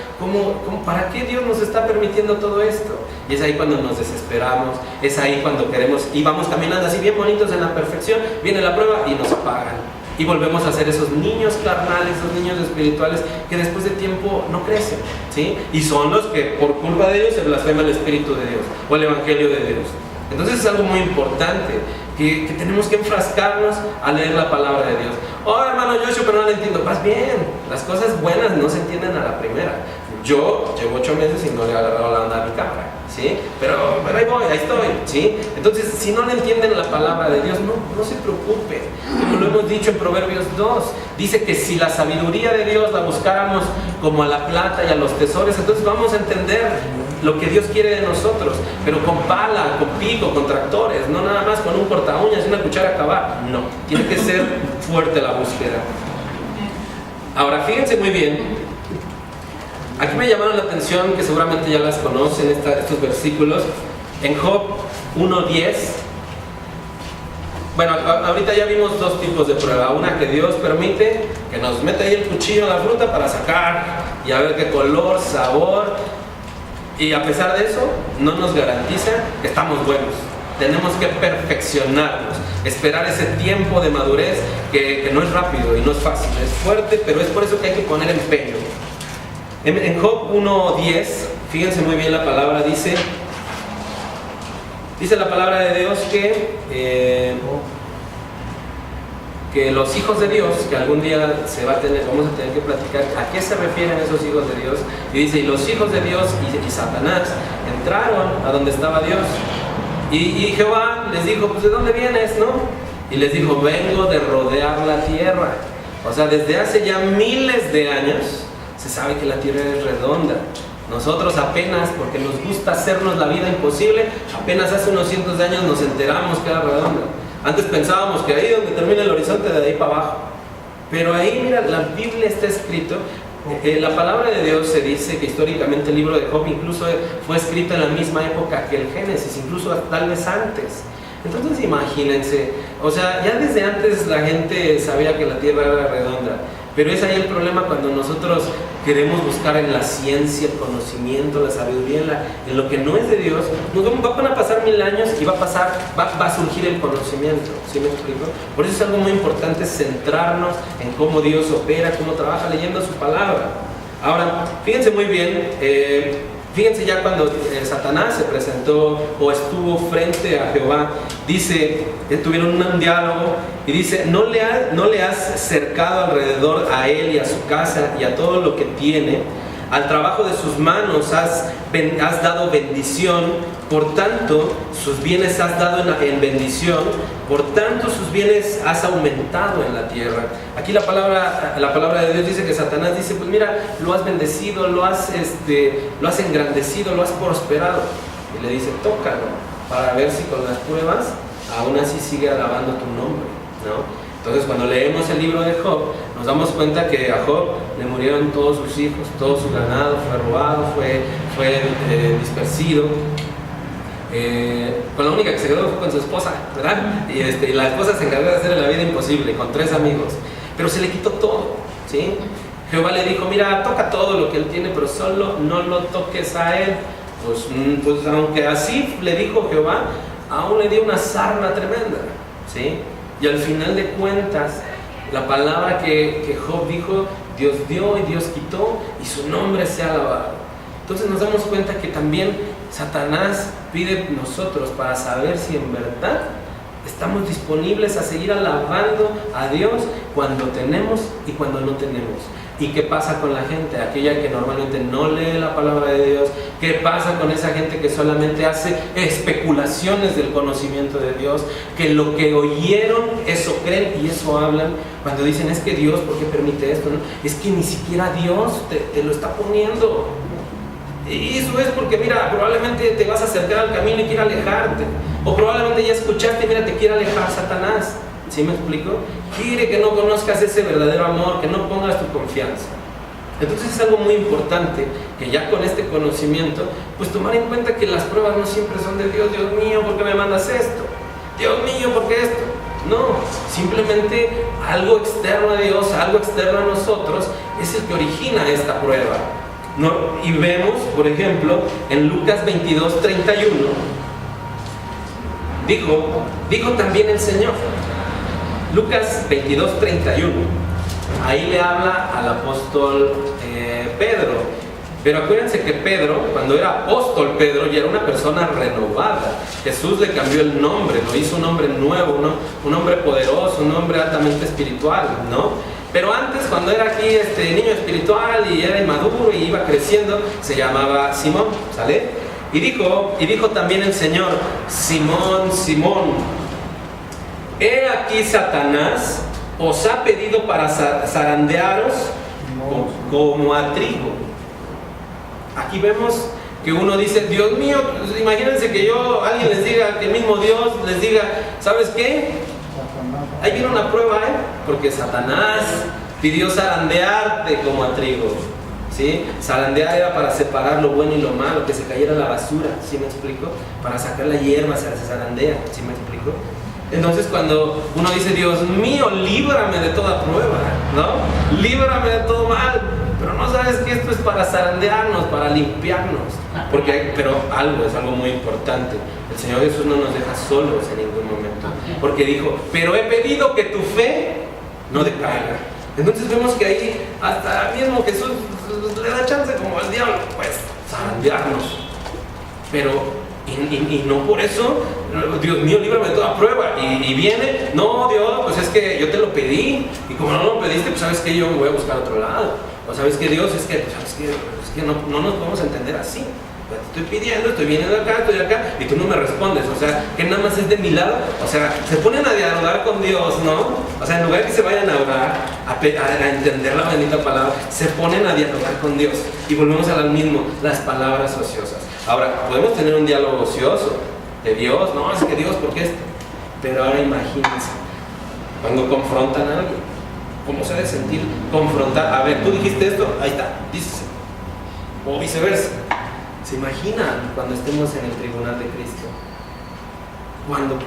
para qué Dios nos está permitiendo todo esto. Y es ahí cuando nos desesperamos, es ahí cuando queremos, y vamos caminando así bien bonitos en la perfección, viene la prueba y nos apagan. Y volvemos a ser esos niños carnales, esos niños espirituales que después de tiempo no crecen, ¿sí? Y son los que por culpa de ellos se blasfema el Espíritu de Dios o el Evangelio de Dios. Entonces es algo muy importante que tenemos que enfrascarnos a leer la palabra de Dios. Oh, hermano Joshua, pero no la entiendo. Vas bien, las cosas buenas no se entienden a la primera. Yo llevo 8 meses y no le he agarrado la onda a mi cámara, ¿sí? Pero ahí voy, ahí estoy, ¿sí? Entonces, si no le entienden la palabra de Dios, no se preocupen. Como lo hemos dicho en Proverbios 2, dice que si la sabiduría de Dios la buscáramos como a la plata y a los tesoros, entonces vamos a entender lo que Dios quiere de nosotros, pero con pala, con pico, con tractores, no nada más con un corta uñas y una cuchara a cavar. No, tiene que ser fuerte la búsqueda. Ahora, fíjense muy bien. Aquí me llamaron la atención, que seguramente ya las conocen, estos versículos. En Job 1:10. Bueno, ahorita ya vimos 2 tipos de prueba. Una que Dios permite, que nos mete ahí el cuchillo en la fruta para sacar y a ver qué color, sabor. Y a pesar de eso, no nos garantiza que estamos buenos. Tenemos que perfeccionarnos, esperar ese tiempo de madurez que no es rápido y no es fácil, es fuerte, pero es por eso que hay que poner empeño. En Job 1:10, fíjense muy bien la palabra, dice la palabra de Dios que los hijos de Dios, que algún día vamos a tener que platicar a qué se refieren esos hijos de Dios, y dice, y los hijos de Dios y Satanás entraron a donde estaba Dios, y Jehová les dijo, pues ¿de dónde vienes, no? Y les dijo, vengo de rodear la tierra. O sea, desde hace ya miles de años se sabe que la tierra es redonda. Nosotros apenas, porque nos gusta hacernos la vida imposible, apenas hace unos cientos de años nos enteramos que era redonda. Antes pensábamos que ahí donde termina el horizonte, de ahí para abajo. Pero ahí, mira, la Biblia está escrito, la palabra de Dios se dice que históricamente el libro de Job incluso fue escrito en la misma época que el Génesis, incluso tal vez antes. Entonces imagínense, o sea, ya desde antes la gente sabía que la tierra era redonda. Pero es ahí el problema cuando nosotros queremos buscar en la ciencia, el conocimiento, la sabiduría, en lo que no es de Dios. Van a pasar 1000 años y va a surgir el conocimiento, ¿sí me explico? Por eso es algo muy importante centrarnos en cómo Dios opera, cómo trabaja, leyendo su palabra. Ahora, fíjense muy bien, fíjense ya cuando Satanás se presentó o estuvo frente a Jehová, dice, tuvieron un diálogo y dice, no le has cercado alrededor a él y a su casa y a todo lo que tiene, al trabajo de sus manos has dado bendición, por tanto sus bienes has dado en bendición, por tanto sus bienes has aumentado en la tierra. Aquí la palabra de Dios dice que Satanás dice, pues mira, lo has bendecido, lo has engrandecido, lo has prosperado. Y le dice, tócalo, para ver si con las pruebas aún así sigue alabando tu nombre, ¿no? Entonces cuando leemos el libro de Job, nos damos cuenta que a Job le murieron todos sus hijos, todo su ganado fue robado, fue dispersido. con la única que se quedó fue con su esposa, ¿verdad? Y la esposa se encargó de hacerle la vida imposible con 3 amigos, pero se le quitó todo, ¿sí? Jehová le dijo, mira, toca todo lo que él tiene, pero solo no lo toques a él. Pues aunque así le dijo Jehová, aún le dio una sarna tremenda, ¿sí? Y al final de cuentas, la palabra que Job dijo, Dios dio y Dios quitó, y su nombre sea alabado. Entonces nos damos cuenta que también Satanás pide nosotros para saber si en verdad estamos disponibles a seguir alabando a Dios cuando tenemos y cuando no tenemos. ¿Y qué pasa con la gente? Aquella que normalmente no lee la palabra de Dios. ¿Qué pasa con esa gente que solamente hace especulaciones del conocimiento de Dios? Que lo que oyeron, eso creen y eso hablan. Cuando dicen, es que Dios, ¿por qué permite esto? ¿No? Es que ni siquiera Dios te lo está poniendo. Y eso es porque, mira, probablemente te vas a acercar al camino y quiere alejarte. O probablemente ya escuchaste y mira, te quiere alejar Satanás. ¿Sí me explico? Quiere que no conozcas ese verdadero amor, que no pongas tu confianza. Entonces es algo muy importante que ya con este conocimiento, pues tomar en cuenta que las pruebas no siempre son de Dios. Dios mío, ¿por qué me mandas esto? Dios mío, ¿por qué esto? No, simplemente algo externo a Dios, algo externo a nosotros es el que origina esta prueba. ¿No? Y vemos, por ejemplo, en Lucas 22:31, dijo también el Señor. Lucas 22:31, ahí le habla al apóstol Pedro, pero acuérdense que Pedro, cuando era apóstol Pedro, ya era una persona renovada. Jesús le cambió el nombre, lo hizo un hombre nuevo, ¿no? Un hombre poderoso, un hombre altamente espiritual, ¿no? Pero antes, cuando era aquí niño espiritual y era inmaduro y iba creciendo, se llamaba Simón, ¿sale? Y dijo también el Señor, Simón, Simón, he aquí Satanás os ha pedido para zarandearos como a trigo. Aquí vemos que uno dice, Dios mío, pues imagínense que alguien les diga, que el mismo Dios les diga, ¿sabes qué? Ahí viene una prueba, porque Satanás pidió zarandearte como a trigo, ¿sí? Zarandear era para separar lo bueno y lo malo, que se cayera a la basura, ¿sí me explico? Para sacar la hierba se zarandea, ¿sí me explico? Entonces cuando uno dice, Dios mío, líbrame de toda prueba, ¿no? Líbrame de todo mal, pero no sabes que esto es para zarandearnos, para limpiarnos, pero es algo muy importante. El Señor Jesús no nos deja solos en ningún momento, porque dijo, pero he pedido que tu fe no decaiga. Entonces vemos que ahí hasta mismo Jesús le da chance como al diablo, pues zarandearnos, pero y no por eso, Dios mío, líbrame de toda prueba. Y viene, no, Dios, pues es que yo te lo pedí, y como no lo pediste, pues sabes que yo me voy a buscar a otro lado. O sabes que Dios, es que no nos podemos entender así. Te estoy pidiendo, estoy viniendo acá, estoy acá, y tú no me respondes. O sea, que nada más es de mi lado. O sea, se ponen a dialogar con Dios, ¿no? O sea, en lugar de que se vayan a orar, a entender la bendita palabra, se ponen a dialogar con Dios. Y volvemos a lo mismo, las palabras ociosas. Ahora, podemos tener un diálogo ocioso de Dios, no, es que Dios, ¿por qué esto? Pero ahora imagínense, cuando confrontan a alguien, ¿cómo se debe sentir confrontar? A ver, tú dijiste esto, ahí está, dícese. O viceversa. ¿Se imaginan cuando estemos en el tribunal de Cristo? Cuando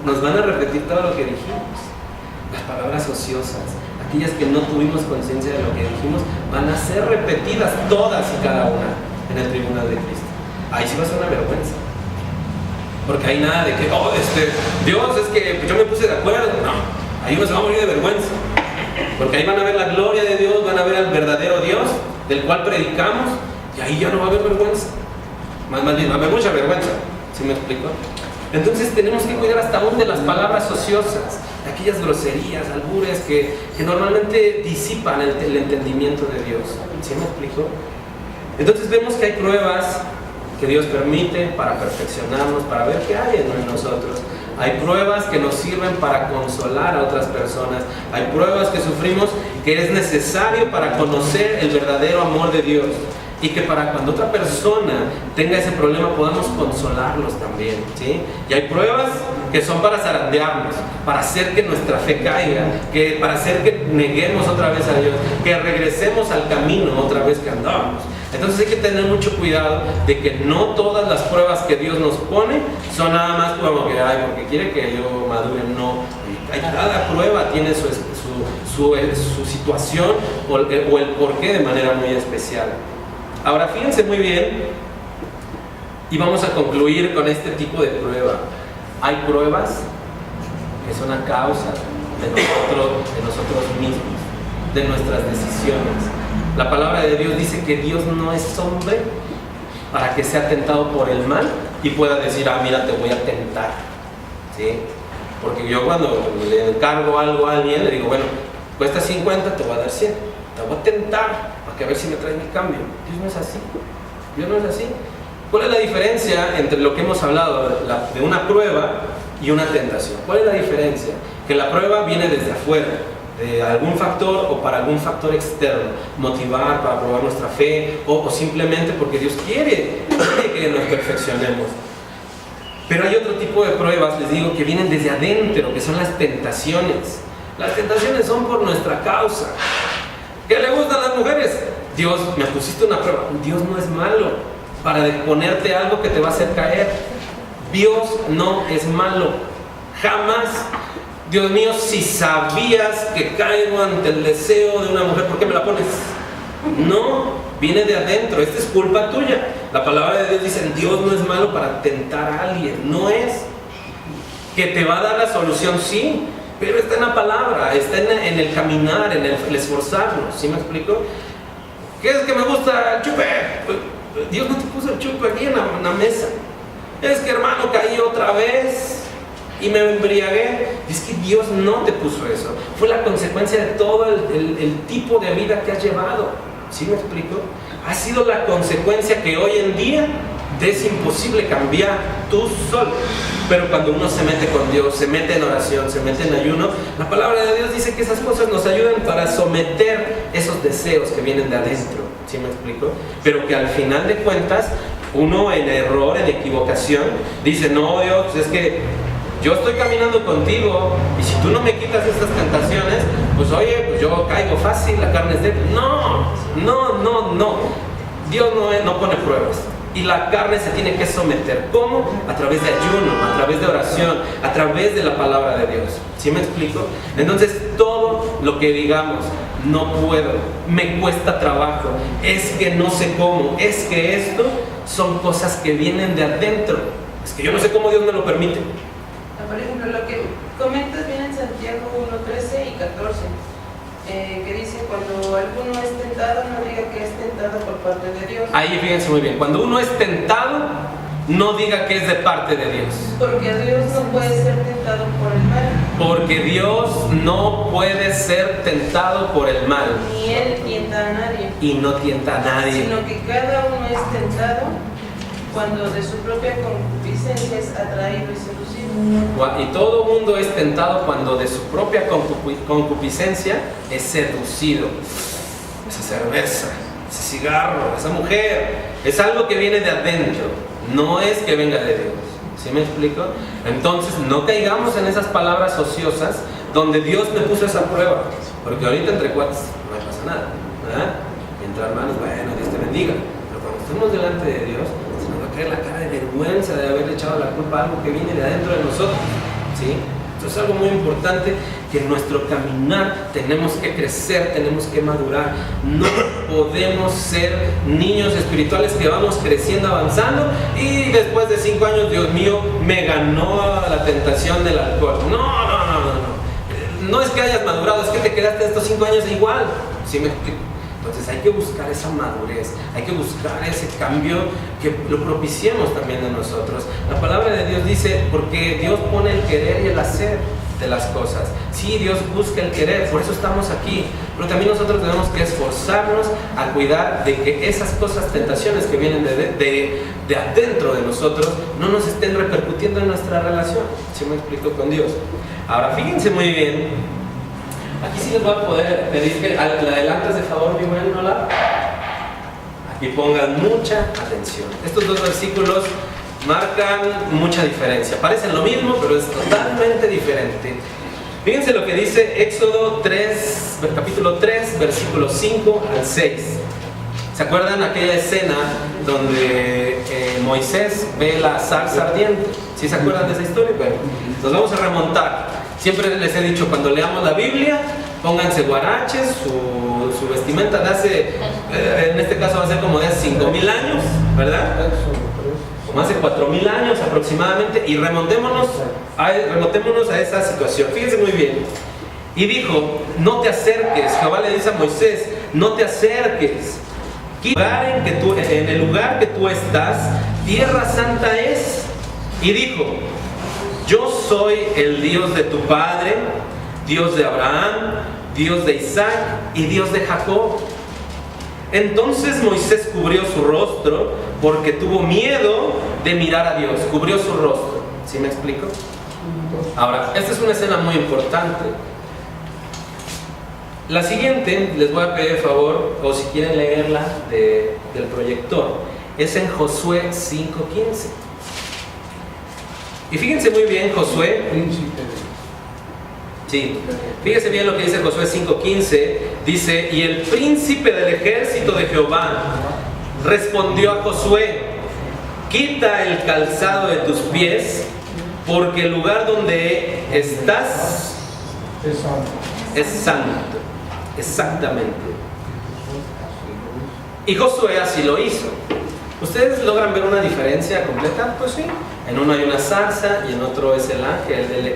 nos van a repetir todo lo que dijimos. Las palabras ociosas, aquellas que no tuvimos conciencia de lo que dijimos, van a ser repetidas todas y cada una en el tribunal de Cristo. Ahí sí va a ser una vergüenza. Porque hay nada de que, Dios, es que yo me puse de acuerdo. No, ahí uno se va a morir de vergüenza. Porque ahí van a ver la gloria de Dios, van a ver al verdadero Dios, del cual predicamos, y ahí ya no va a haber vergüenza. Más bien, va a haber mucha vergüenza. ¿Sí me explico? Entonces tenemos que cuidar hasta aún de las palabras ociosas, de aquellas groserías, albures que normalmente disipan el entendimiento de Dios. ¿Sí me explico? Entonces vemos que hay pruebas que Dios permite para perfeccionarnos, para ver qué hay en nosotros. Hay pruebas que nos sirven para consolar a otras personas. Hay pruebas que sufrimos que es necesario para conocer el verdadero amor de Dios. Y que para cuando otra persona tenga ese problema podamos consolarlos también, ¿sí? Y hay pruebas que son para zarandearnos, para hacer que nuestra fe caiga, para hacer que neguemos otra vez a Dios, que regresemos al camino otra vez que andábamos. Entonces hay que tener mucho cuidado de que no todas las pruebas que Dios nos pone son nada más como que, ay, porque quiere que yo madure. No, cada prueba tiene su situación o el porqué de manera muy especial. Ahora fíjense muy bien y vamos a concluir con este tipo de prueba. Hay pruebas que son a causa de nosotros mismos, de nuestras decisiones. La palabra de Dios dice que Dios no es hombre para que sea tentado por el mal y pueda decir, ah, mira, te voy a tentar, ¿sí? Porque yo cuando le encargo algo a alguien, le digo, bueno, cuesta 50, te voy a dar 100, te voy a tentar para que a ver si me traes mi cambio. Dios no es así, Dios no es así. ¿Cuál es la diferencia entre lo que hemos hablado de una prueba y una tentación? ¿Cuál es la diferencia? Que la prueba viene desde afuera, de algún factor o para algún factor externo, motivar para probar nuestra fe o simplemente porque Dios quiere que nos perfeccionemos. Pero hay otro tipo de pruebas, les digo, que vienen desde adentro, que son las tentaciones. Las tentaciones son por nuestra causa. ¿Qué le gustan a las mujeres? Dios, me pusiste una prueba. Dios no es malo para ponerte algo que te va a hacer caer. Dios no es malo, jamás. Dios mío, si sabías que caigo ante el deseo de una mujer, ¿por qué me la pones? No, viene de adentro, esta es culpa tuya. La palabra de Dios dice, Dios no es malo para tentar a alguien, no es. Que te va a dar la solución, sí, pero está en la palabra, está en el caminar, en el esforzarnos, ¿sí me explico? ¿Qué es que me gusta el chupe? Dios no te puso el chupe aquí en la mesa. Es que hermano, caí otra vez y me embriagué. Es que Dios no te puso eso. Fue la consecuencia de todo el tipo de vida que has llevado. ¿Sí me explico? Ha sido la consecuencia que hoy en día es imposible cambiar tú solo. Pero cuando uno se mete con Dios, se mete en oración, se mete en ayuno, la palabra de Dios dice que esas cosas nos ayudan para someter esos deseos que vienen de adentro. ¿Sí me explico? Pero que al final de cuentas, uno en error, en equivocación, dice, no Dios, es que yo estoy caminando contigo y si tú no me quitas estas tentaciones, pues oye, pues yo caigo fácil, la carne es débil. No. Dios no pone pruebas. Y la carne se tiene que someter. ¿Cómo? A través de ayuno, a través de oración, a través de la palabra de Dios. ¿Sí me explico? Entonces todo lo que digamos, no puedo, me cuesta trabajo, es que no sé cómo, es que esto son cosas que vienen de adentro. Es que yo no sé cómo Dios me lo permite. Por ejemplo, lo que comentas viene en Santiago 1:13 y 14. Que dice, cuando alguno es tentado, no diga que es tentado por parte de Dios. Ahí fíjense muy bien, cuando uno es tentado, no diga que es de parte de Dios. Porque Dios no puede ser tentado por el mal. Porque Dios no puede ser tentado por el mal. Ni Él tienta a nadie. Y no tienta a nadie. Sino que cada uno es tentado cuando de su propia concupiscencia es atraído y seducido. Y todo mundo es tentado cuando de su propia concupiscencia es seducido. Esa cerveza, ese cigarro, esa mujer, es algo que viene de adentro, no es que venga de Dios. ¿Sí me explico? Entonces no caigamos en esas palabras ociosas donde Dios me puso esa prueba, porque ahorita entre cuates no pasa nada, ¿verdad? Y entre hermanos, bueno, Dios te bendiga, pero cuando estemos delante de Dios, se nos va a caer la cara de vergüenza de haberle echado la culpa a algo que viene de adentro de nosotros, ¿sí? Esto es algo muy importante, que en nuestro caminar tenemos que crecer, tenemos que madurar. No podemos ser niños espirituales que vamos creciendo, avanzando y después de 5 años, Dios mío, me ganó la tentación del alcohol. No es que hayas madurado, es que te quedaste estos 5 años igual. ¿Sí me explico? Entonces hay que buscar esa madurez, hay que buscar ese cambio que lo propiciemos también en nosotros. La palabra de Dios dice, porque Dios pone el querer y el hacer de las cosas. Sí, Dios busca el querer, por eso estamos aquí, pero también nosotros tenemos que esforzarnos a cuidar de que esas cosas, tentaciones que vienen de adentro de nosotros, no nos estén repercutiendo en nuestra relación. ¿Sí me explico? Con Dios. Ahora fíjense muy bien. Aquí sí les voy a poder pedir que la adelantes de favor, mi buen Nola. Aquí pongan mucha atención. Estos dos versículos marcan mucha diferencia. Parecen lo mismo, pero es totalmente diferente. Fíjense lo que dice Éxodo 3, capítulo 3, versículos 5 al 6. ¿Se acuerdan aquella escena donde Moisés ve la zarza ardiente? ¿Sí se acuerdan de esa historia? Bueno, nos vamos a remontar. Siempre les he dicho, cuando leamos la Biblia, pónganse guaraches, su vestimenta de hace, en este caso va a ser como de hace 5,000 años, ¿verdad? Como hace 4,000 años aproximadamente, y remontémonos a esa situación. Fíjense muy bien. Y dijo, no te acerques. Jehová le dice a Moisés, no te acerques. En el lugar que tú estás, tierra santa es. Y dijo, yo soy el Dios de tu padre, Dios de Abraham, Dios de Isaac y Dios de Jacob. Entonces Moisés cubrió su rostro porque tuvo miedo de mirar a Dios. Cubrió su rostro. ¿Sí me explico? Ahora, esta es una escena muy importante. La siguiente, les voy a pedir el favor, o si quieren leerla del proyector, es en Josué 5:15. Y fíjense muy bien, Josué. Sí, fíjense bien lo que dice Josué 5:15. Dice, y el príncipe del ejército de Jehová respondió a Josué, quita el calzado de tus pies, porque el lugar donde estás es santo. Exactamente. Y Josué así lo hizo. ¿Ustedes logran ver una diferencia completa? Pues sí. En uno hay una zarza y en otro es el ángel,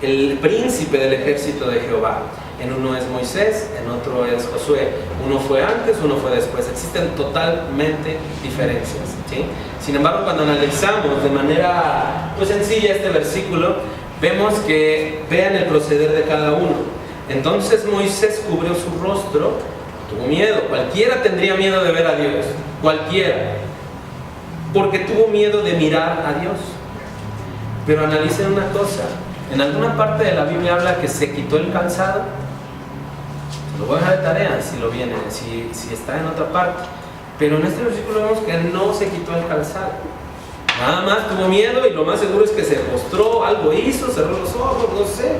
el príncipe del ejército de Jehová. En uno es Moisés, en otro es Josué. Uno fue antes, uno fue después. Existen totalmente diferencias, ¿sí? Sin embargo, cuando analizamos de manera pues sencilla este versículo, vemos que vean el proceder de cada uno. Entonces Moisés cubrió su rostro, tuvo miedo. Cualquiera tendría miedo de ver a Dios, cualquiera, porque tuvo miedo de mirar a Dios. Pero analicen una cosa, en alguna parte de la Biblia habla que se quitó el calzado. Lo voy a dejar de tarea si lo viene, si está en otra parte. Pero en este versículo vemos que no se quitó el calzado. Nada más tuvo miedo y lo más seguro es que se postró, algo hizo, cerró los ojos, no sé.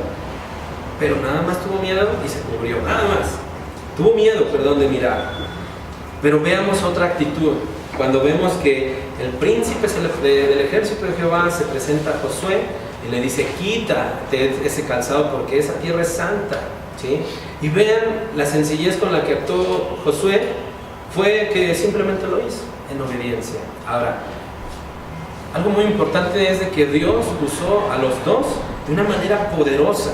Pero nada más tuvo miedo y se cubrió, nada más. Tuvo miedo, perdón, de mirar. Pero veamos otra actitud. Cuando vemos que el príncipe del ejército de Jehová se presenta a Josué y le dice, quítate ese calzado porque esa tierra es santa, ¿sí? Y vean la sencillez con la que actuó Josué, fue que simplemente lo hizo en obediencia. Ahora, algo muy importante es de que Dios usó a los dos de una manera poderosa.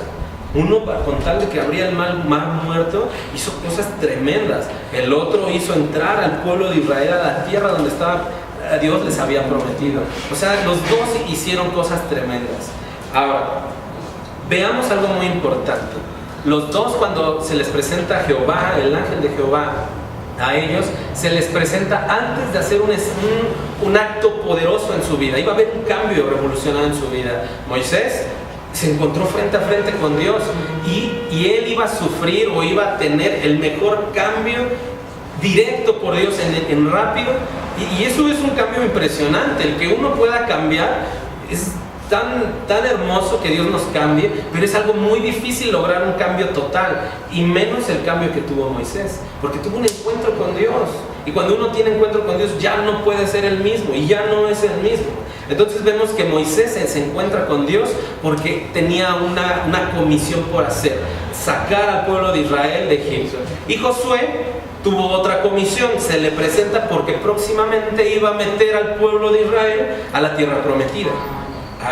Uno, con tal de que abría el mar muerto, hizo cosas tremendas. El otro hizo entrar al pueblo de Israel a la tierra donde Dios les había prometido. O sea, los dos hicieron cosas tremendas. Ahora, veamos algo muy importante. Los dos, cuando se les presenta a Jehová, el ángel de Jehová, a ellos, se les presenta antes de hacer un acto poderoso en su vida. Iba a haber un cambio revolucionario en su vida. Moisés se encontró frente a frente con Dios y él iba a sufrir o iba a tener el mejor cambio directo por Dios en rápido, y eso es un cambio impresionante. El que uno pueda cambiar es tan hermoso, que Dios nos cambie, pero es algo muy difícil lograr un cambio total, y menos el cambio que tuvo Moisés, porque tuvo un encuentro con Dios, y cuando uno tiene encuentro con Dios ya no puede ser el mismo, y ya no es el mismo. Entonces vemos que Moisés se encuentra con Dios porque tenía una comisión por hacer, sacar al pueblo de Israel de Egipto. Y Josué tuvo otra comisión, se le presenta porque próximamente iba a meter al pueblo de Israel a la tierra prometida.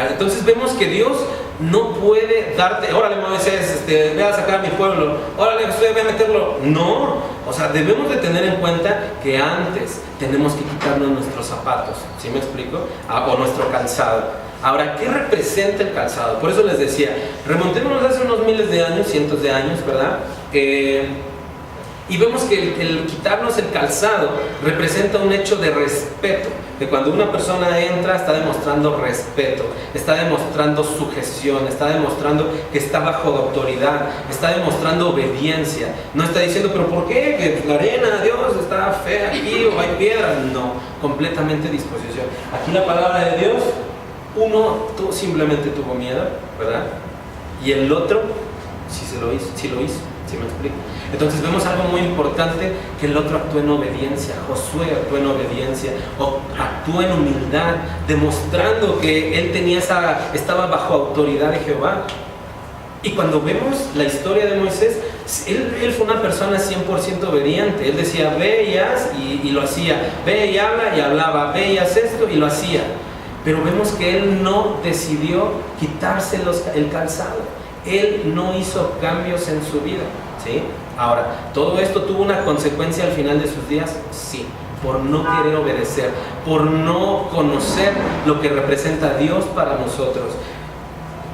Entonces vemos que Dios no puede darte, órale Moisés, ve a sacar a mi pueblo, órale Josué, ve a meterlo. No, o sea, debemos de tener en cuenta que antes tenemos que quitarnos nuestros zapatos, ¿sí me explico? O nuestro calzado. Ahora, ¿qué representa el calzado? Por eso les decía, remontémonos hace unos miles de años, cientos de años, ¿verdad? Y vemos que el quitarnos el calzado representa un hecho de respeto, de cuando una persona entra está demostrando respeto, está demostrando sujeción, está demostrando que está bajo autoridad, está demostrando obediencia. No está diciendo, pero ¿por qué? Que la arena, Dios, está fea aquí o hay piedras. No, completamente disposición. Aquí la palabra de Dios, uno simplemente tuvo miedo, ¿verdad? Y el otro sí lo hizo. ¿Sí me explico? Entonces vemos algo muy importante, que el otro actuó en obediencia. Josué actuó en obediencia, o actuó en humildad, demostrando que él estaba bajo autoridad de Jehová. Y cuando vemos la historia de Moisés, él fue una persona 100% obediente. Él decía, ve y haz, y lo hacía. Ve y habla, y hablaba. Ve y haz esto, y lo hacía. Pero vemos que él no decidió quitarse el calzado. Él no hizo cambios en su vida, ¿sí? Ahora, ¿todo esto tuvo una consecuencia al final de sus días? Sí, por no querer obedecer, por no conocer lo que representa Dios para nosotros.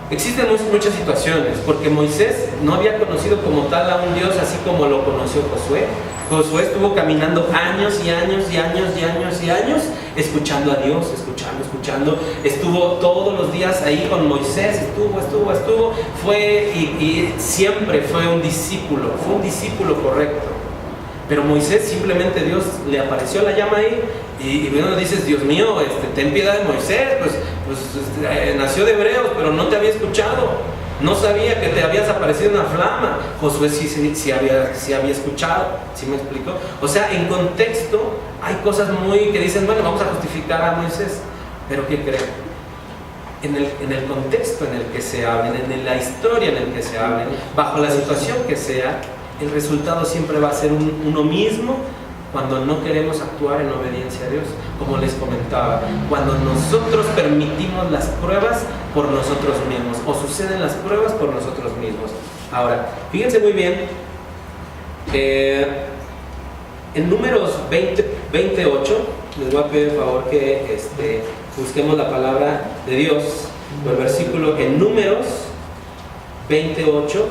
Existen muchas situaciones, porque Moisés no había conocido como tal a un Dios así como lo conoció Josué. Josué estuvo caminando años y años y años y años y años escuchando a Dios, escuchando. Estuvo todos los días ahí con Moisés, estuvo. Fue y siempre fue un discípulo correcto. Pero Moisés simplemente Dios le apareció la llama ahí y bueno, dices, Dios mío, ten piedad de Moisés, nació de hebreos, pero no te había escuchado. No sabía que te habías aparecido una flama. Josué sí había escuchado. ¿Sí me explico? O sea, en contexto hay cosas que dicen, bueno, vamos a justificar a Moisés. Pero ¿qué creen? En el contexto en el que se hablen, en la historia en el que se hablen, bajo la situación que sea, el resultado siempre va a ser uno mismo cuando no queremos actuar en obediencia a Dios. Como les comentaba, cuando nosotros permitimos las pruebas por nosotros mismos, o suceden las pruebas por nosotros mismos. Ahora, fíjense muy bien, en Números 28, les voy a pedir por favor que busquemos la palabra de Dios, el versículo en Números 28.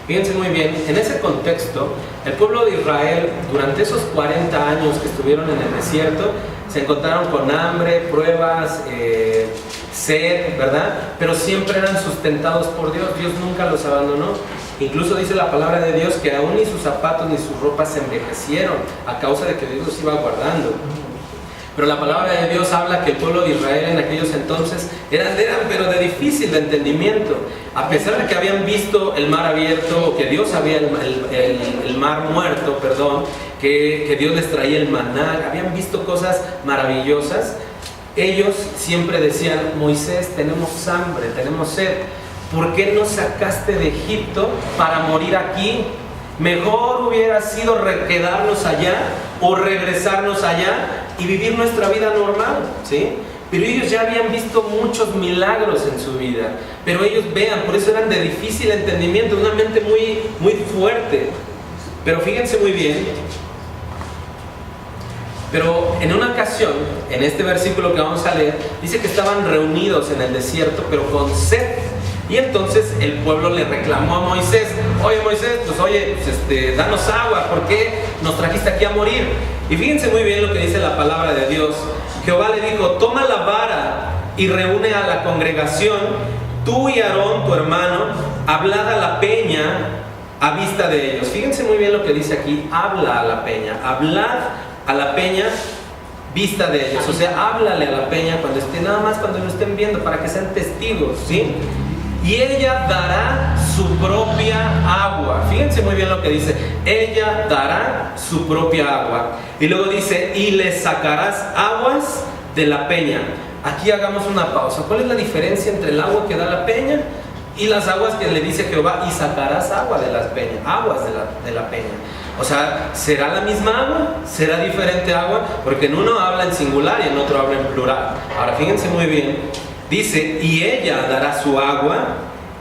Fíjense muy bien, en ese contexto, el pueblo de Israel, durante esos 40 años que estuvieron en el desierto, se encontraron con hambre, pruebas, sed, ¿verdad? Pero siempre eran sustentados por Dios. Dios nunca los abandonó. Incluso dice la palabra de Dios que aún ni sus zapatos ni sus ropas se envejecieron a causa de que Dios los iba guardando. Pero la palabra de Dios habla que el pueblo de Israel en aquellos entonces eran pero de difícil de entendimiento. A pesar de que habían visto el mar abierto, que Dios había el mar muerto, que Dios les traía el maná, habían visto cosas maravillosas, ellos siempre decían, Moisés, tenemos hambre, tenemos sed, ¿por qué nos sacaste de Egipto para morir aquí? Mejor hubiera sido quedarnos allá o regresarnos allá y vivir nuestra vida normal, ¿sí? Pero ellos ya habían visto muchos milagros en su vida. Pero ellos, vean, por eso eran de difícil entendimiento, una mente muy, muy fuerte. Pero fíjense muy bien. Pero en una ocasión, en este versículo que vamos a leer, dice que estaban reunidos en el desierto, pero con sed. Y entonces el pueblo le reclamó a Moisés, oye Moisés, danos agua, ¿por qué nos trajiste aquí a morir? Y fíjense muy bien lo que dice la palabra de Dios. Jehová le dijo, toma la vara y reúne a la congregación, tú y Aarón, tu hermano, hablad a la peña a vista de ellos. Fíjense muy bien lo que dice aquí, habla a la peña, hablad a la peña vista de ellos. O sea, háblale a la peña nada más cuando lo estén viendo, para que sean testigos, ¿sí? Y ella dará su propia agua. Fíjense muy bien lo que dice. Ella dará su propia agua. Y luego dice, y le sacarás aguas de la peña. Aquí hagamos una pausa. ¿Cuál es la diferencia entre el agua que da la peña y las aguas que le dice Jehová? Y sacarás agua de las peñas, aguas de la peña. O sea, ¿será la misma agua? ¿Será diferente agua? Porque en uno habla en singular y en otro habla en plural. Ahora fíjense muy bien. Dice, y ella dará su agua,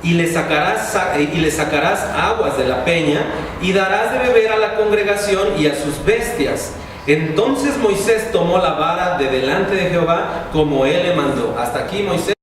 y le sacarás aguas de la peña, y darás de beber a la congregación y a sus bestias. Entonces Moisés tomó la vara de delante de Jehová, como él le mandó. Hasta aquí Moisés.